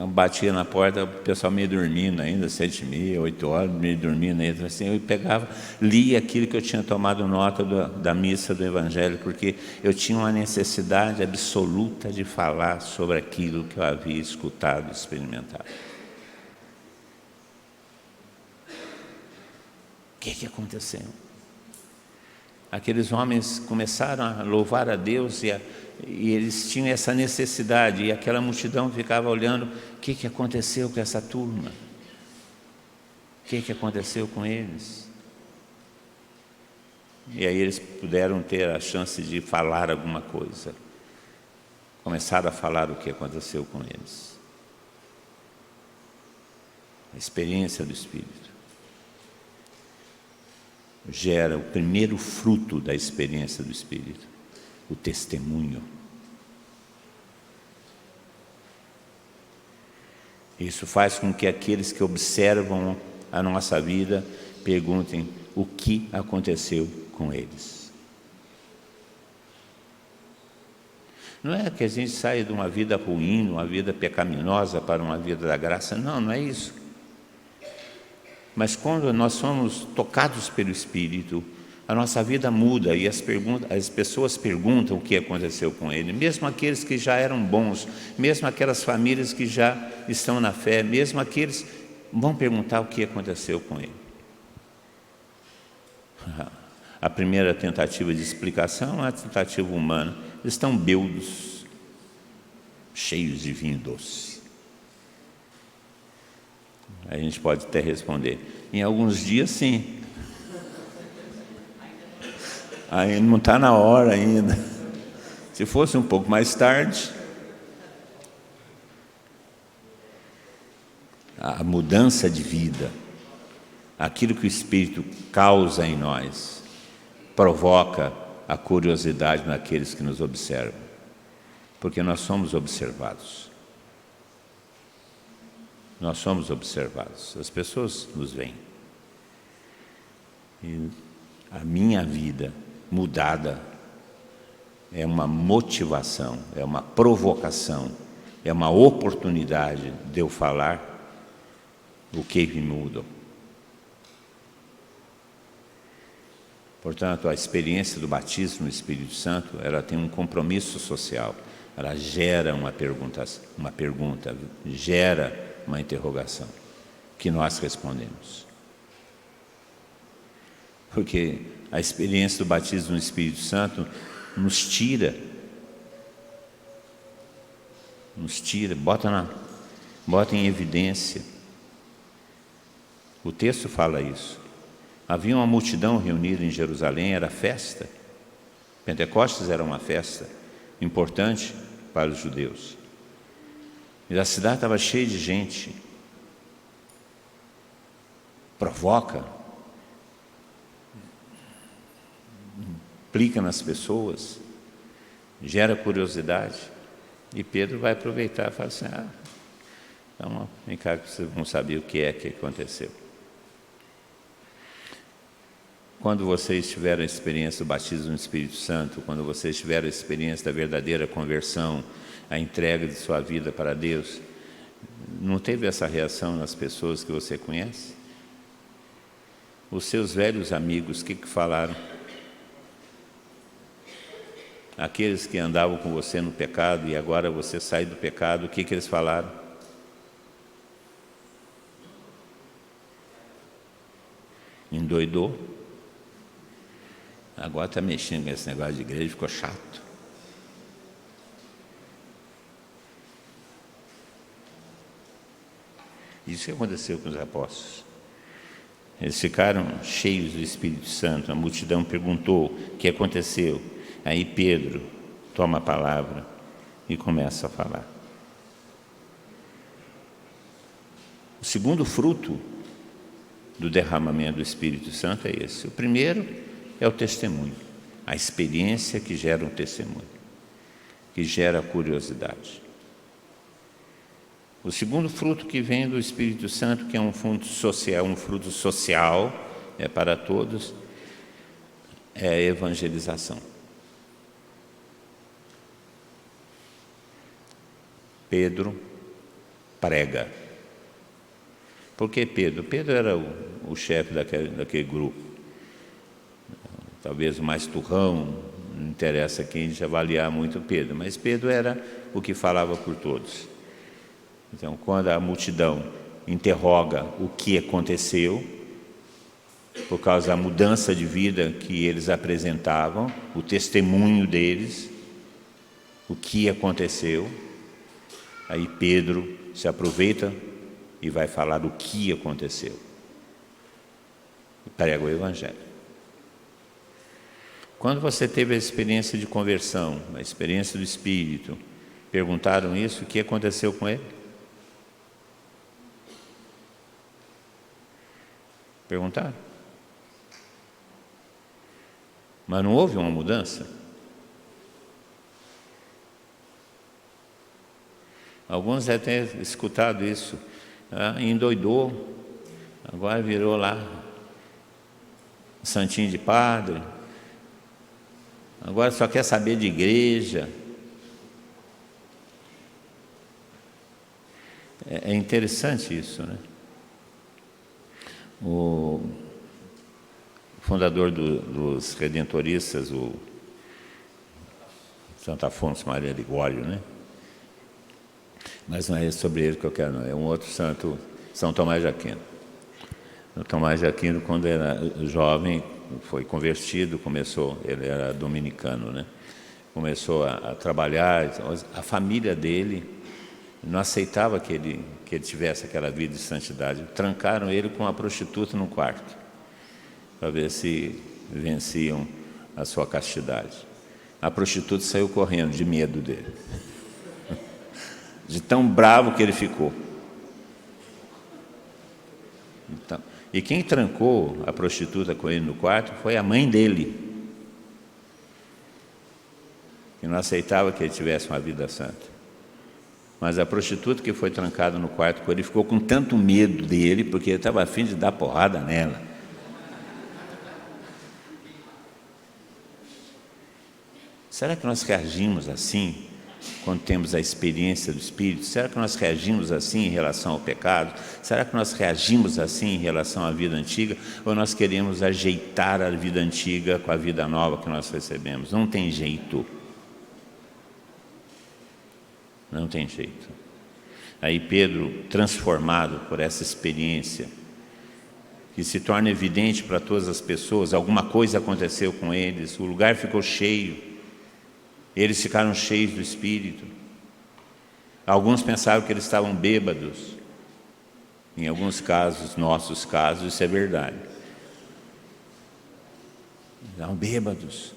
batia na porta, o pessoal meio dormindo ainda, 7h30, 8h, meio dormindo ainda, assim, eu pegava, lia aquilo que eu tinha tomado nota da missa do Evangelho, porque eu tinha uma necessidade absoluta de falar sobre aquilo que eu havia escutado e experimentado. O que aconteceu? Aqueles homens começaram a louvar a Deus e eles tinham essa necessidade, e aquela multidão ficava olhando: o que aconteceu com essa turma? O que aconteceu com eles? E aí eles puderam ter a chance de falar alguma coisa. Começaram a falar o que aconteceu com eles. A experiência do Espírito gera o primeiro fruto da experiência do Espírito: o testemunho. Isso faz com que aqueles que observam a nossa vida perguntem: o que aconteceu com eles? Não é que a gente saia de uma vida ruim, uma vida pecaminosa para uma vida da graça, não é isso. Mas quando nós somos tocados pelo Espírito, a nossa vida muda e as pessoas perguntam o que aconteceu com ele, mesmo aqueles que já eram bons, mesmo aquelas famílias que já estão na fé, mesmo aqueles vão perguntar o que aconteceu com ele. A primeira tentativa de explicação é uma tentativa humana: eles estão bêbados, cheios de vinho doce. A gente pode até responder: em alguns dias sim. Aí não está na hora ainda. Se fosse um pouco mais tarde. A mudança de vida, aquilo que o Espírito causa em nós, provoca a curiosidade naqueles que nos observam, porque nós somos observados. Nós somos observados, as pessoas nos veem. E a minha vida mudada é uma motivação, é uma provocação, é uma oportunidade de eu falar o que me mudou. Portanto, a experiência do batismo no Espírito Santo, ela tem um compromisso social, ela gera uma pergunta, gera uma interrogação, que nós respondemos. Porque a experiência do batismo no Espírito Santo nos tira, bota em evidência. O texto fala isso. Havia uma multidão reunida em Jerusalém, era festa. Pentecostes era uma festa importante para os judeus. E a cidade estava cheia de gente. Provoca, implica nas pessoas, gera curiosidade. E Pedro vai aproveitar e fala assim: então, vem cá que vocês vão saber o que é que aconteceu. Quando vocês tiveram a experiência do batismo no Espírito Santo, quando vocês tiveram a experiência da verdadeira conversão, a entrega de sua vida para Deus, não teve essa reação nas pessoas que você conhece? Os seus velhos amigos, o que falaram? Aqueles que andavam com você no pecado e agora você sai do pecado, o que eles falaram? Endoidou? Agora está mexendo com esse negócio de igreja, ficou chato. Isso que aconteceu com os apóstolos. Eles ficaram cheios do Espírito Santo. A multidão perguntou o que aconteceu. Aí Pedro toma a palavra e começa a falar. O segundo fruto do derramamento do Espírito Santo é esse. O primeiro é o testemunho, a experiência que gera um testemunho, que gera curiosidade. O segundo fruto que vem do Espírito Santo, que é um fruto social, é para todos, é a evangelização. Pedro prega. Por que Pedro? Pedro era o chefe daquele grupo. Talvez o mais turrão, não interessa quem a gente avaliar muito Pedro, mas Pedro era o que falava por todos. Então, quando a multidão interroga o que aconteceu, por causa da mudança de vida que eles apresentavam, o testemunho deles, o que aconteceu, aí Pedro se aproveita e vai falar o que aconteceu. E prega o Evangelho. Quando você teve a experiência de conversão, a experiência do Espírito, perguntaram isso, o que aconteceu com ele? Perguntaram. Mas não houve uma mudança? Alguns devem ter escutado isso. Endoidou, agora virou lá santinho de padre, agora só quer saber de igreja. É interessante isso, né? O fundador dos redentoristas, o Santo Afonso Maria Ligório, né? Mas não é sobre ele que eu quero, não. É um outro santo, São Tomás de Aquino. O Tomás de Aquino, quando era jovem, foi convertido, ele era dominicano, né? Começou a trabalhar, a família dele não aceitava que ele tivesse aquela vida de santidade. Trancaram ele com uma prostituta no quarto, para ver se venciam a sua castidade. A prostituta saiu correndo de medo dele, de tão bravo que ele ficou. Então, e quem trancou a prostituta com ele no quarto foi a mãe dele. que não aceitava que ele tivesse uma vida santa. Mas a prostituta que foi trancada no quarto com ele ficou com tanto medo dele, porque ele estava a fim de dar porrada nela. Será que nós reagimos assim quando temos a experiência do Espírito? Será que nós reagimos assim em relação ao pecado? Será que nós reagimos assim em relação à vida antiga? Ou nós queremos ajeitar a vida antiga com a vida nova que nós recebemos? Não tem jeito. Não tem jeito. Aí Pedro, transformado por essa experiência, que se torna evidente para todas as pessoas, alguma coisa aconteceu com eles, o lugar ficou cheio, eles ficaram cheios do Espírito. Alguns pensavam que eles estavam bêbados. Em alguns casos, nossos casos, isso é verdade. Estavam bêbados.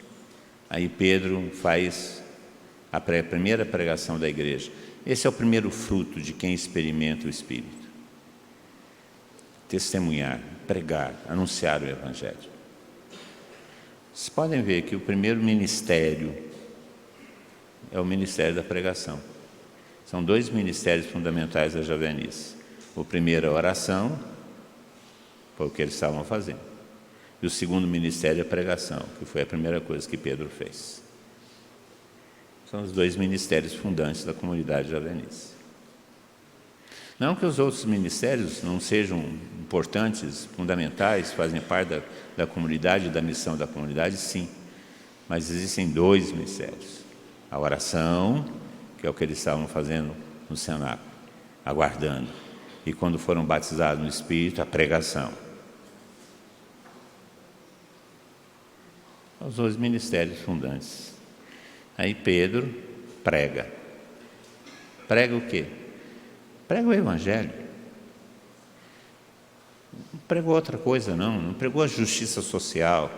Aí Pedro faz a primeira pregação da igreja. Esse é o primeiro fruto de quem experimenta o Espírito. Testemunhar, pregar, anunciar o Evangelho. Vocês podem ver que o primeiro ministério é o ministério da pregação. São dois ministérios fundamentais da Javenice. O primeiro é a oração, foi o que eles estavam fazendo. E o segundo ministério é a pregação, que foi a primeira coisa que Pedro fez. São os dois ministérios fundantes da comunidade javenice. Não que os outros ministérios não sejam importantes, fundamentais, fazem parte da comunidade, da missão da comunidade, sim. Mas existem dois ministérios. A oração, que é o que eles estavam fazendo no cenáculo, aguardando. E quando foram batizados no Espírito, a pregação. Os dois ministérios fundantes. Aí Pedro prega. Prega o quê? Prega o Evangelho. Não pregou outra coisa, não pregou a justiça social,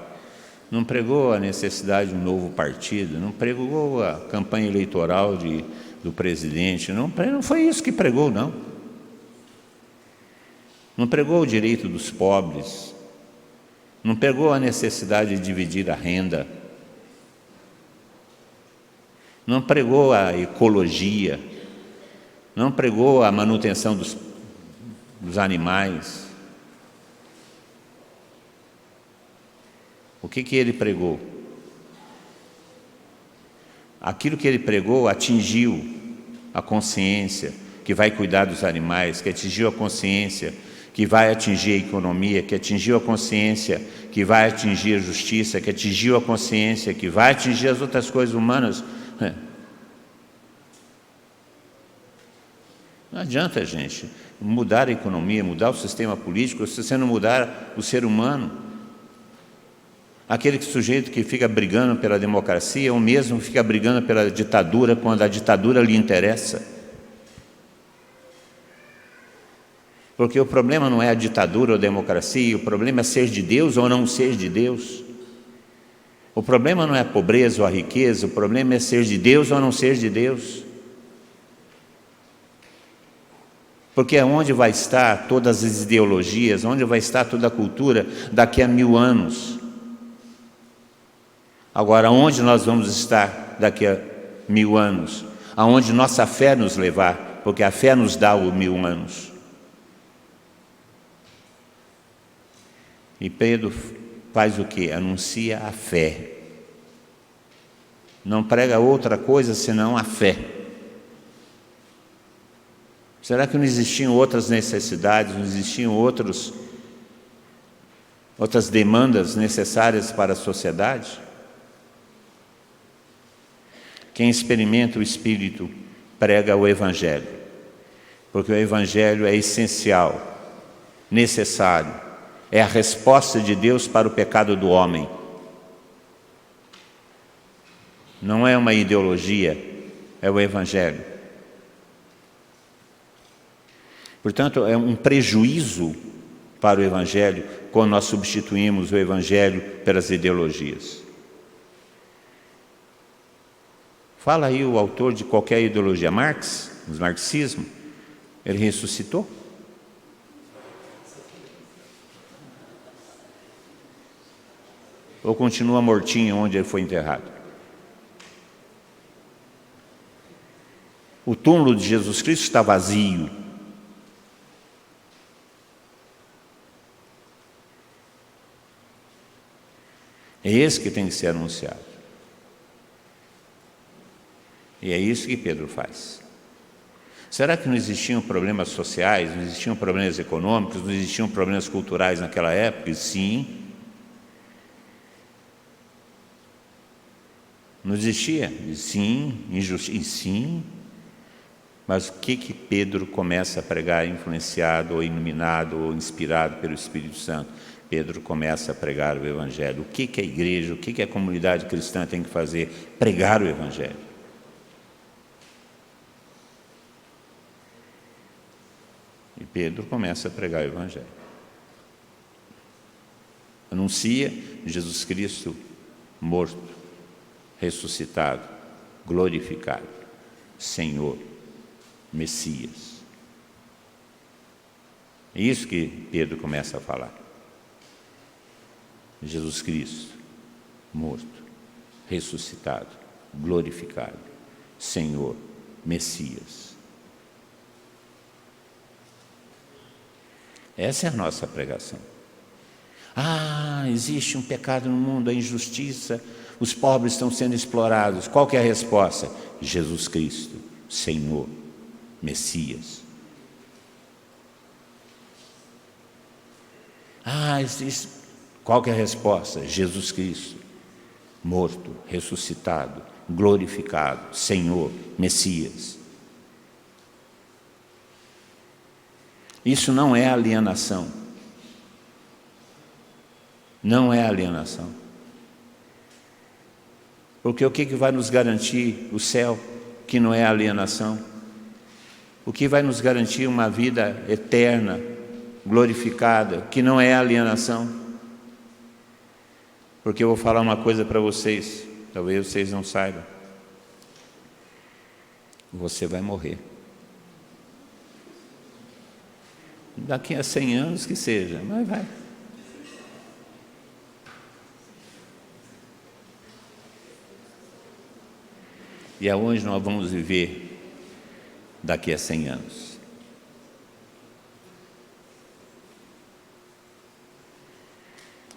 não pregou a necessidade de um novo partido, não pregou a campanha eleitoral do presidente, não foi isso que pregou, não. Não pregou o direito dos pobres, não pregou a necessidade de dividir a renda, não pregou a ecologia, não pregou a manutenção dos animais. O que ele pregou? Aquilo que ele pregou atingiu a consciência que vai cuidar dos animais, que atingiu a consciência que vai atingir a economia, que atingiu a consciência que vai atingir a justiça, que atingiu a consciência que vai atingir as outras coisas humanas. Não adianta, gente, mudar a economia, mudar o sistema político, se você não mudar o ser humano. Aquele sujeito que fica brigando pela democracia, ou mesmo fica brigando pela ditadura, quando a ditadura lhe interessa. Porque o problema não é a ditadura ou a democracia, o problema é ser de Deus ou não ser de Deus. O problema não é a pobreza ou a riqueza, o problema é ser de Deus ou não ser de Deus. Porque é onde vai estar todas as ideologias, onde vai estar toda a cultura daqui a 1000 anos. Agora, onde nós vamos estar daqui a 1000 anos? Aonde nossa fé nos levar, porque a fé nos dá os 1000 anos. E Pedro faz o quê? Anuncia a fé. Não prega outra coisa senão a fé. Será que não existiam outras necessidades, não existiam outras demandas necessárias para a sociedade? Quem experimenta o Espírito prega o Evangelho, porque o Evangelho é essencial, necessário, é a resposta de Deus para o pecado do homem. Não é uma ideologia, é o Evangelho. Portanto, é um prejuízo para o Evangelho quando nós substituímos o Evangelho pelas ideologias. Fala aí o autor de qualquer ideologia, Marx, o marxismo, ele ressuscitou? Ou continua mortinho onde ele foi enterrado? O túmulo de Jesus Cristo está vazio. É esse que tem que ser anunciado. E é isso que Pedro faz. Será que não existiam problemas sociais, não existiam problemas econômicos, não existiam problemas culturais naquela época? Sim. Não existia? Sim. Injustiça? Sim. Mas o que Pedro começa a pregar, influenciado, ou iluminado, ou inspirado pelo Espírito Santo? Pedro começa a pregar o Evangelho. O que a igreja, o que a comunidade cristã tem que fazer? Pregar o Evangelho. E Pedro começa a pregar o Evangelho. Anuncia Jesus Cristo morto, ressuscitado, glorificado, Senhor, Messias. É isso que Pedro começa a falar. Jesus Cristo, morto, ressuscitado, glorificado, Senhor, Messias. Essa é a nossa pregação. Existe um pecado no mundo, a injustiça, os pobres estão sendo explorados. Qual que é a resposta? Jesus Cristo, Senhor, Messias. Qual que é a resposta? Jesus Cristo, morto, ressuscitado, glorificado, Senhor, Messias. Isso não é alienação. Não é alienação. Porque o que vai nos garantir o céu, que não é alienação? O que vai nos garantir uma vida eterna, glorificada, que não é alienação? Porque eu vou falar uma coisa para vocês, talvez vocês não saibam. Você vai morrer. Daqui a 100 anos que seja, mas vai. E aonde nós vamos viver daqui a 100 anos?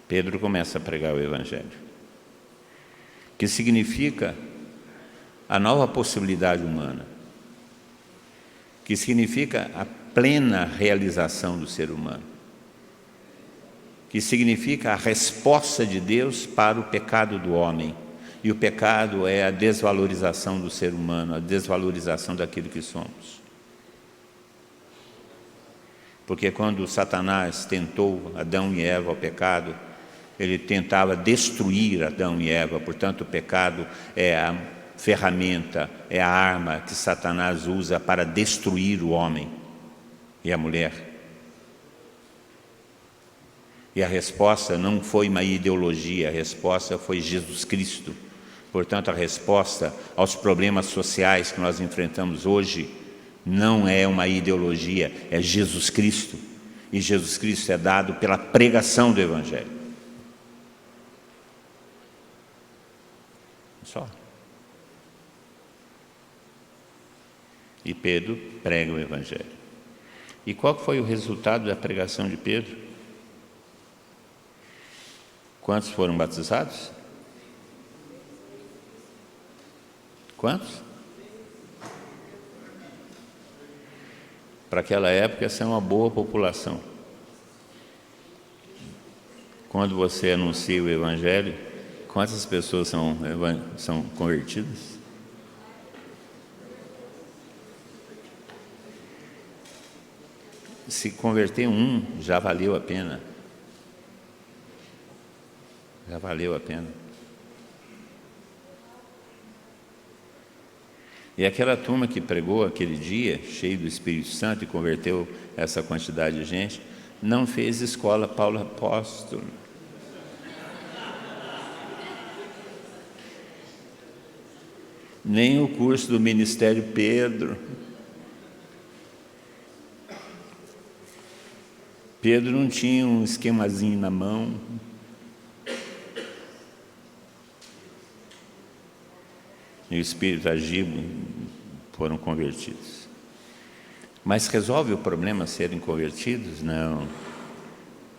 Pedro começa a pregar o Evangelho, que significa a nova possibilidade humana, que significa a plena realização do ser humano, que significa a resposta de Deus para o pecado do homem. E o pecado é a desvalorização do ser humano, a desvalorização daquilo que somos. Porque quando Satanás tentou Adão e Eva ao pecado, ele tentava destruir Adão e Eva. Portanto, o pecado é a ferramenta, é a arma que Satanás usa para destruir o homem e a mulher. E a resposta não foi uma ideologia, a resposta foi Jesus Cristo. Portanto, a resposta aos problemas sociais que nós enfrentamos hoje não é uma ideologia, é Jesus Cristo. E Jesus Cristo é dado pela pregação do Evangelho. Só. E Pedro prega o Evangelho. E qual foi o resultado da pregação de Pedro? Quantos foram batizados? Quantos? Para aquela época, essa é uma boa população. Quando você anuncia o Evangelho, quantas pessoas são convertidas? Se converter um, já valeu a pena. Já valeu a pena. E aquela turma que pregou aquele dia, cheio do Espírito Santo, e converteu essa quantidade de gente, não fez escola Paulo Apóstolo. Nem o curso do Ministério Pedro. Pedro não tinha um esquemazinho na mão. E o Espírito agiu foram convertidos. Mas resolve o problema serem convertidos? Não.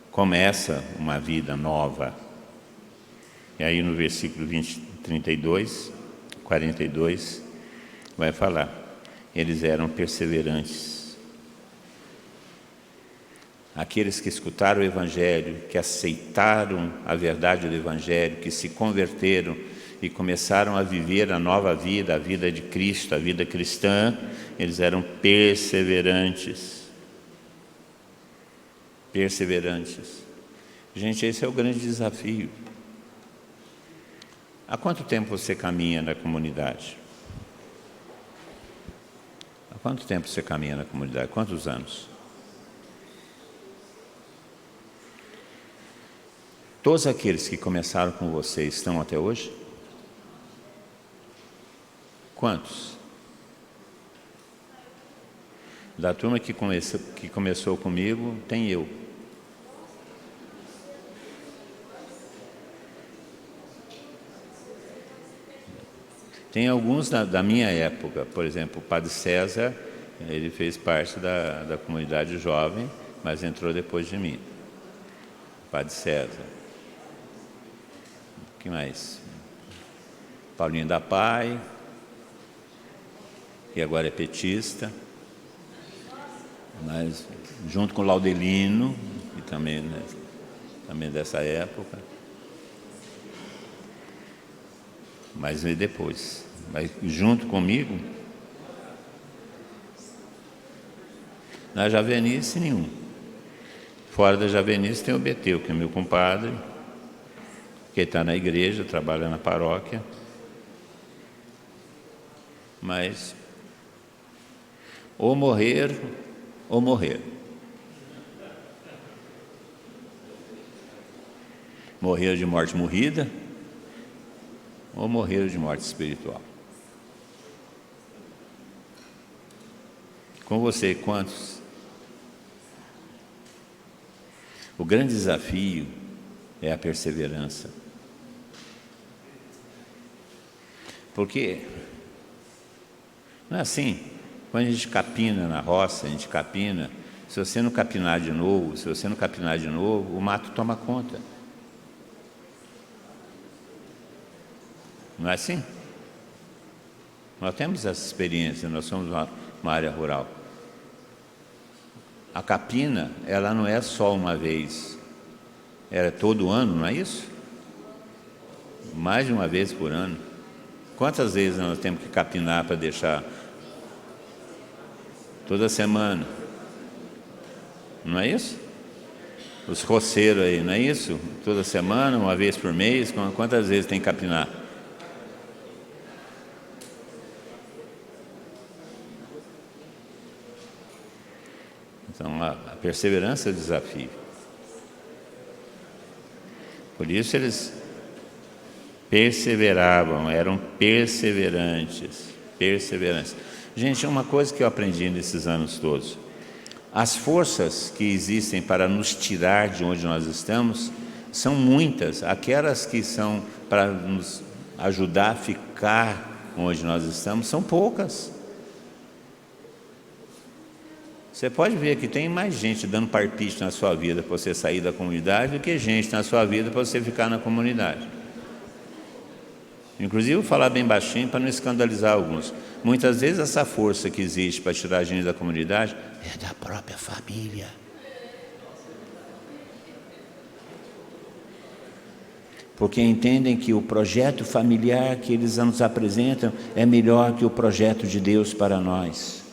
Começa uma vida nova. E aí no versículo 32, 42, vai falar: eles eram perseverantes. Aqueles que escutaram o Evangelho, que aceitaram a verdade do Evangelho, que se converteram e começaram a viver a nova vida, a vida de Cristo, a vida cristã, eles eram perseverantes. Perseverantes. Gente, esse é o grande desafio. Há quanto tempo você caminha na comunidade? Há quanto tempo você caminha na comunidade? Quantos anos? Todos aqueles que começaram com você estão até hoje? Quantos? Da turma que começou comigo, tem eu. Tem alguns da minha época, por exemplo, o Padre César, ele fez parte da comunidade jovem, mas entrou depois de mim. O Padre César. O que mais? Paulinho da Pai, que agora é petista, mas junto com o Laudelino, que também dessa época. Mas veio depois. Mas junto comigo, na Javenice, nenhum. Fora da Javenice tem o Beteu, que é meu compadre, que está na igreja, trabalha na paróquia. Mas ou morrer, ou morrer. Morrer de morte morrida, ou morrer de morte espiritual. Com você, quantos? O grande desafio é a perseverança. Porque não é assim, quando a gente capina na roça, a gente capina, se você não capinar de novo, o mato toma conta. Não é assim? Nós temos essa experiência, nós somos uma área rural. A capina, ela não é só uma vez, ela é todo ano, não é isso? Mais de uma vez por ano. Quantas vezes nós temos que capinar para deixar? Toda semana. Não é isso? Os roceiros aí, não é isso? Toda semana, uma vez por mês, quantas vezes tem que capinar? Então, a perseverança é o desafio. Por isso eles perseveravam, eram perseverantes. Gente, uma coisa que eu aprendi nesses anos todos: as forças que existem para nos tirar de onde nós estamos são muitas. Aquelas que são para nos ajudar a ficar onde nós estamos são poucas. Você pode ver que tem mais gente dando palpite na sua vida para você sair da comunidade do que gente na sua vida para você ficar na comunidade. Inclusive, vou falar bem baixinho para não escandalizar alguns. Muitas vezes essa força que existe para tirar a gente da comunidade é da própria família. Porque entendem que o projeto familiar que eles nos apresentam é melhor que o projeto de Deus para nós.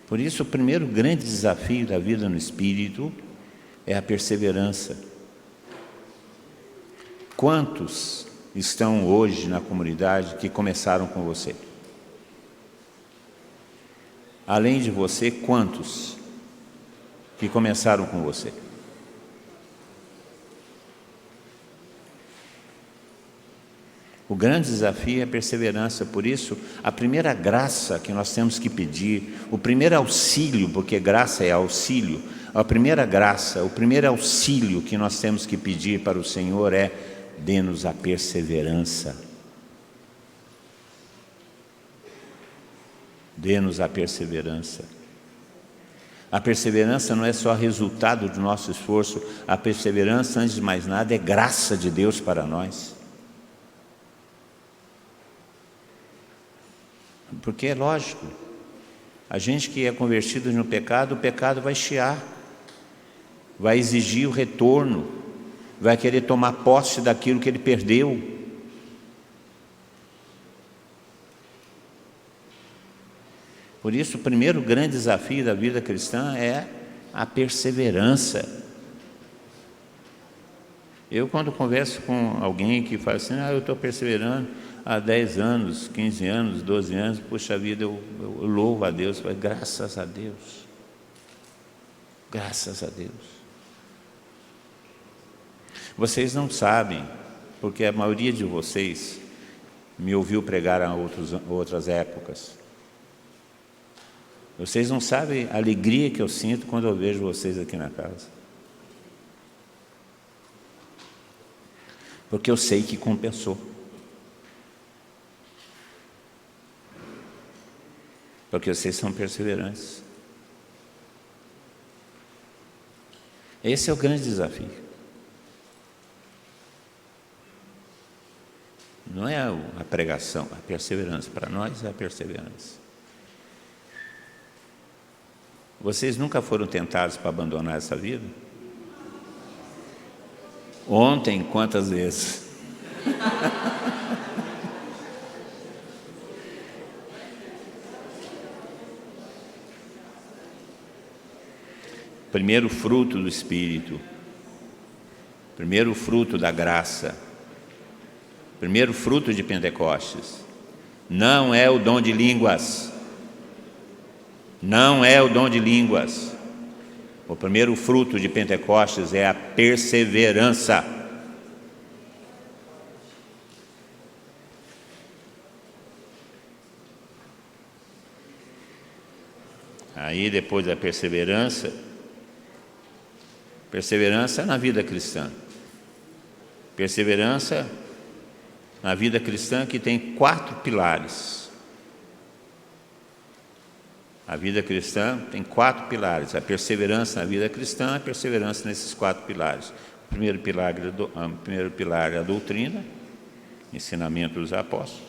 Por isso, o primeiro grande desafio da vida no Espírito é a perseverança. Quantos estão hoje na comunidade que começaram com você? Além de você, quantos que começaram com você? O grande desafio é a perseverança. Por isso, a primeira graça que nós temos que pedir, o primeiro auxílio, porque graça é auxílio, a primeira graça, o primeiro auxílio que nós temos que pedir para o Senhor é: dê-nos a perseverança. Dê-nos a perseverança. A perseverança não é só resultado do nosso esforço, a perseverança, antes de mais nada, é graça de Deus para nós. Porque é lógico, a gente que é convertido no pecado, o pecado vai chiar, vai exigir o retorno, vai querer tomar posse daquilo que ele perdeu. Por isso, o primeiro grande desafio da vida cristã é a perseverança. Eu, quando converso com alguém que fala assim, eu estou perseverando há 10 anos, 15 anos, 12 anos, puxa vida, eu louvo a Deus, falo, graças a Deus, graças a Deus. Vocês não sabem, porque a maioria de vocês me ouviu pregar em outras épocas. Vocês não sabem a alegria que eu sinto quando eu vejo vocês aqui na casa. Porque eu sei que compensou. Porque vocês são perseverantes. Esse é o grande desafio. Não é a pregação, a perseverança. Para nós é a perseverança. Vocês nunca foram tentados para abandonar essa vida? Ontem, quantas vezes? Primeiro fruto do Espírito, primeiro fruto da graça, primeiro fruto de Pentecostes, não é o dom de línguas, não é o dom de línguas. O primeiro fruto de Pentecostes é a perseverança. Aí depois da perseverança na vida cristã. Perseverança na vida cristã que tem 4 pilares. A vida cristã tem 4 pilares. A perseverança na vida cristã, a perseverança nesses 4 pilares. O primeiro pilar é a doutrina, ensinamento dos apóstolos.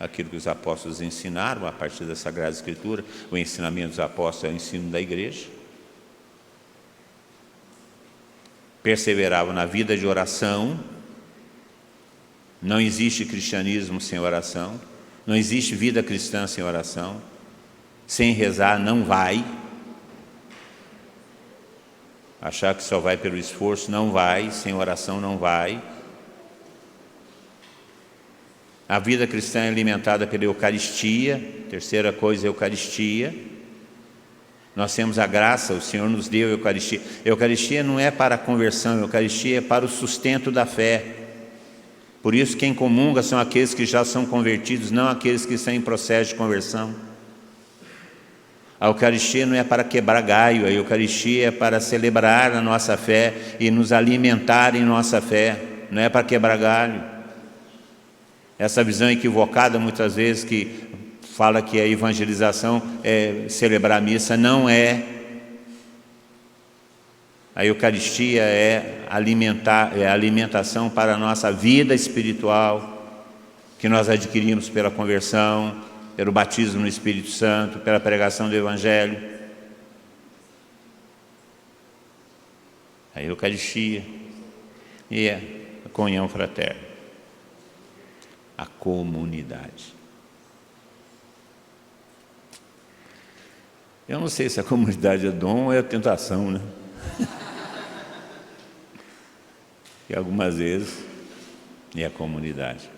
Aquilo que os apóstolos ensinaram a partir da Sagrada Escritura. O ensinamento dos apóstolos é o ensino da igreja. Perseveravam na vida de oração. Não existe cristianismo sem oração. Não existe vida cristã sem oração. Sem rezar não vai. Achar que só vai pelo esforço não vai. Sem oração não vai. A vida cristã é alimentada pela Eucaristia. Terceira coisa é a Eucaristia. Nós temos a graça, o Senhor nos deu a Eucaristia. A Eucaristia não é para a conversão, a Eucaristia é para o sustento da fé. Por isso quem comunga são aqueles que já são convertidos, não aqueles que estão em processo de conversão. A Eucaristia não é para quebrar galho, a Eucaristia é para celebrar a nossa fé e nos alimentar em nossa fé, não é para quebrar galho. Essa visão equivocada muitas vezes que fala que a evangelização é celebrar a missa, não é. A Eucaristia é a alimentação para a nossa vida espiritual, que nós adquirimos pela conversão, pelo batismo no Espírito Santo, pela pregação do Evangelho. A Eucaristia e a comunhão fraterna, a comunidade. Eu não sei se a comunidade é dom ou é tentação, né? E algumas vezes é a comunidade.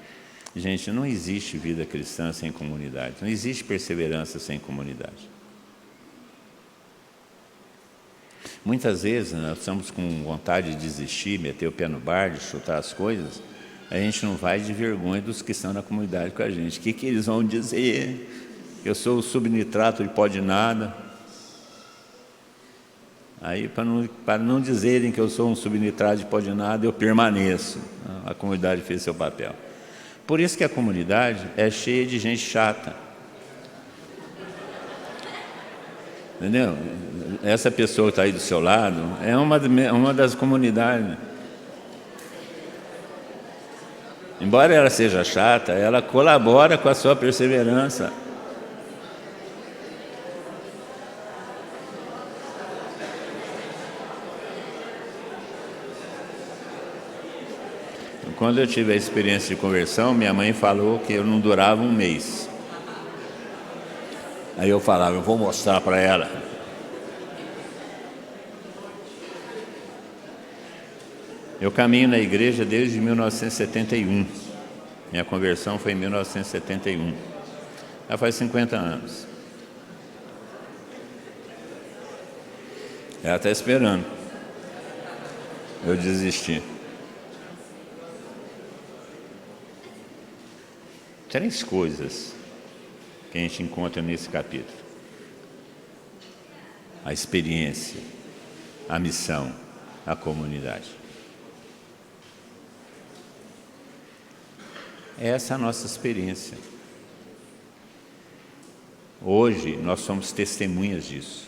Gente, não existe vida cristã sem comunidade. Não existe perseverança sem comunidade. Muitas vezes nós estamos com vontade de desistir, meter o pé no barco, chutar as coisas. A gente não vai de vergonha dos que estão na comunidade com a gente. O que eles vão dizer? Eu sou o subnitrato de pó de nada. Aí, para não dizerem que eu sou um subnitrado de pó de nada, eu permaneço. A comunidade fez seu papel. Por isso que a comunidade é cheia de gente chata. Entendeu? Essa pessoa que está aí do seu lado é uma das comunidades. Embora ela seja chata, ela colabora com a sua perseverança. Quando eu tive a experiência de conversão, minha mãe falou que eu não durava um mês. Aí eu falava, eu vou mostrar para ela. Eu caminho na igreja desde 1971. Minha conversão foi em 1971. Já faz 50 anos. Ela está esperando eu desistir. 3 coisas que a gente encontra nesse capítulo: a experiência, a missão, a comunidade. Essa é a nossa experiência. Hoje nós somos testemunhas disso.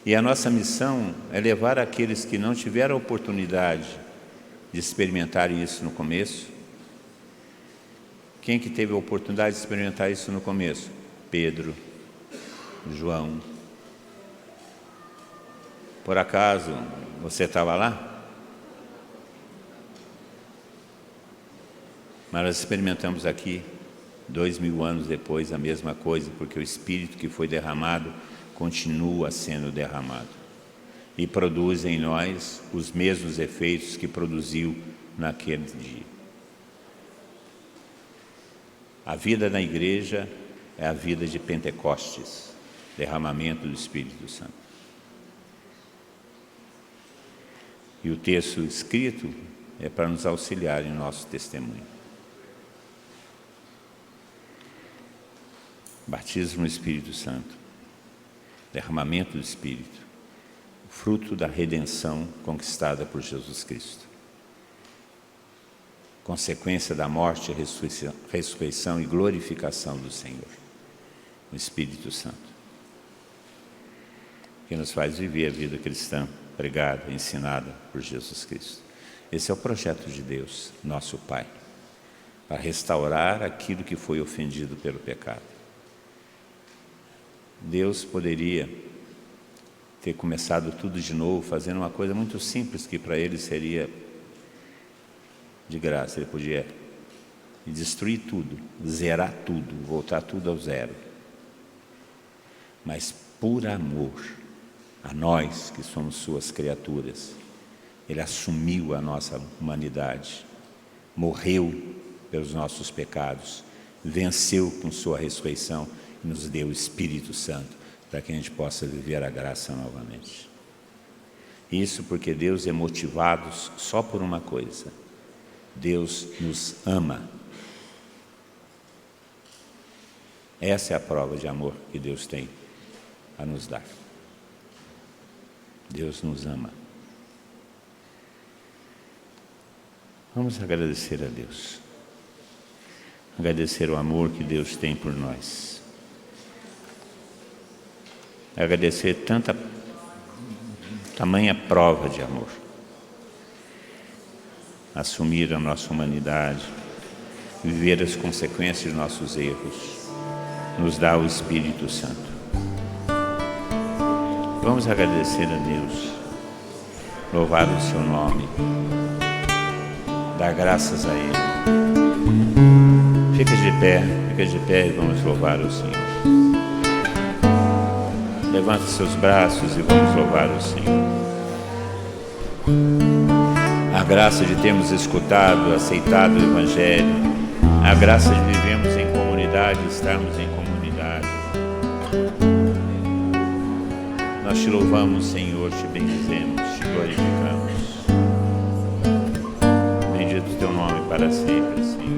E a nossa missão é levar aqueles que não tiveram a oportunidade de experimentar isso no começo. Quem que teve a oportunidade de experimentar isso no começo? Pedro, João. Por acaso você estava lá? Mas nós experimentamos aqui, 2000 anos depois, a mesma coisa, porque o Espírito que foi derramado continua sendo derramado e produz em nós os mesmos efeitos que produziu naquele dia. A vida na igreja é a vida de Pentecostes, derramamento do Espírito Santo. E o texto escrito é para nos auxiliar em nosso testemunho. Batismo no Espírito Santo, derramamento do Espírito, fruto da redenção conquistada por Jesus Cristo. Consequência da morte, ressurreição e glorificação do Senhor, o Espírito Santo, que nos faz viver a vida cristã, pregada, ensinada por Jesus Cristo. Esse é o projeto de Deus, nosso Pai, para restaurar aquilo que foi ofendido pelo pecado. Deus poderia ter começado tudo de novo, fazendo uma coisa muito simples que para ele seria de graça. Ele podia destruir tudo, zerar tudo, voltar tudo ao zero. Mas por amor a nós que somos suas criaturas, ele assumiu a nossa humanidade, morreu pelos nossos pecados, venceu com sua ressurreição e nos deu o Espírito Santo para que a gente possa viver a graça novamente. Isso porque Deus é motivado só por uma coisa: Deus nos ama. Essa é a prova de amor que Deus tem a nos dar. Deus nos ama. Vamos agradecer a Deus. Agradecer o amor que Deus tem por nós. Agradecer tamanha prova de amor. Assumir a nossa humanidade, viver as consequências de nossos erros, nos dá o Espírito Santo. Vamos agradecer a Deus, louvar o seu nome, dar graças a Ele. Fica de pé e vamos louvar o Senhor. Levante seus braços e vamos louvar o Senhor. A graça de termos escutado, aceitado o Evangelho, a graça de vivermos em comunidade, estarmos em comunidade. Nós te louvamos, Senhor, te bendizemos, te glorificamos. Bendito o teu nome para sempre, Senhor.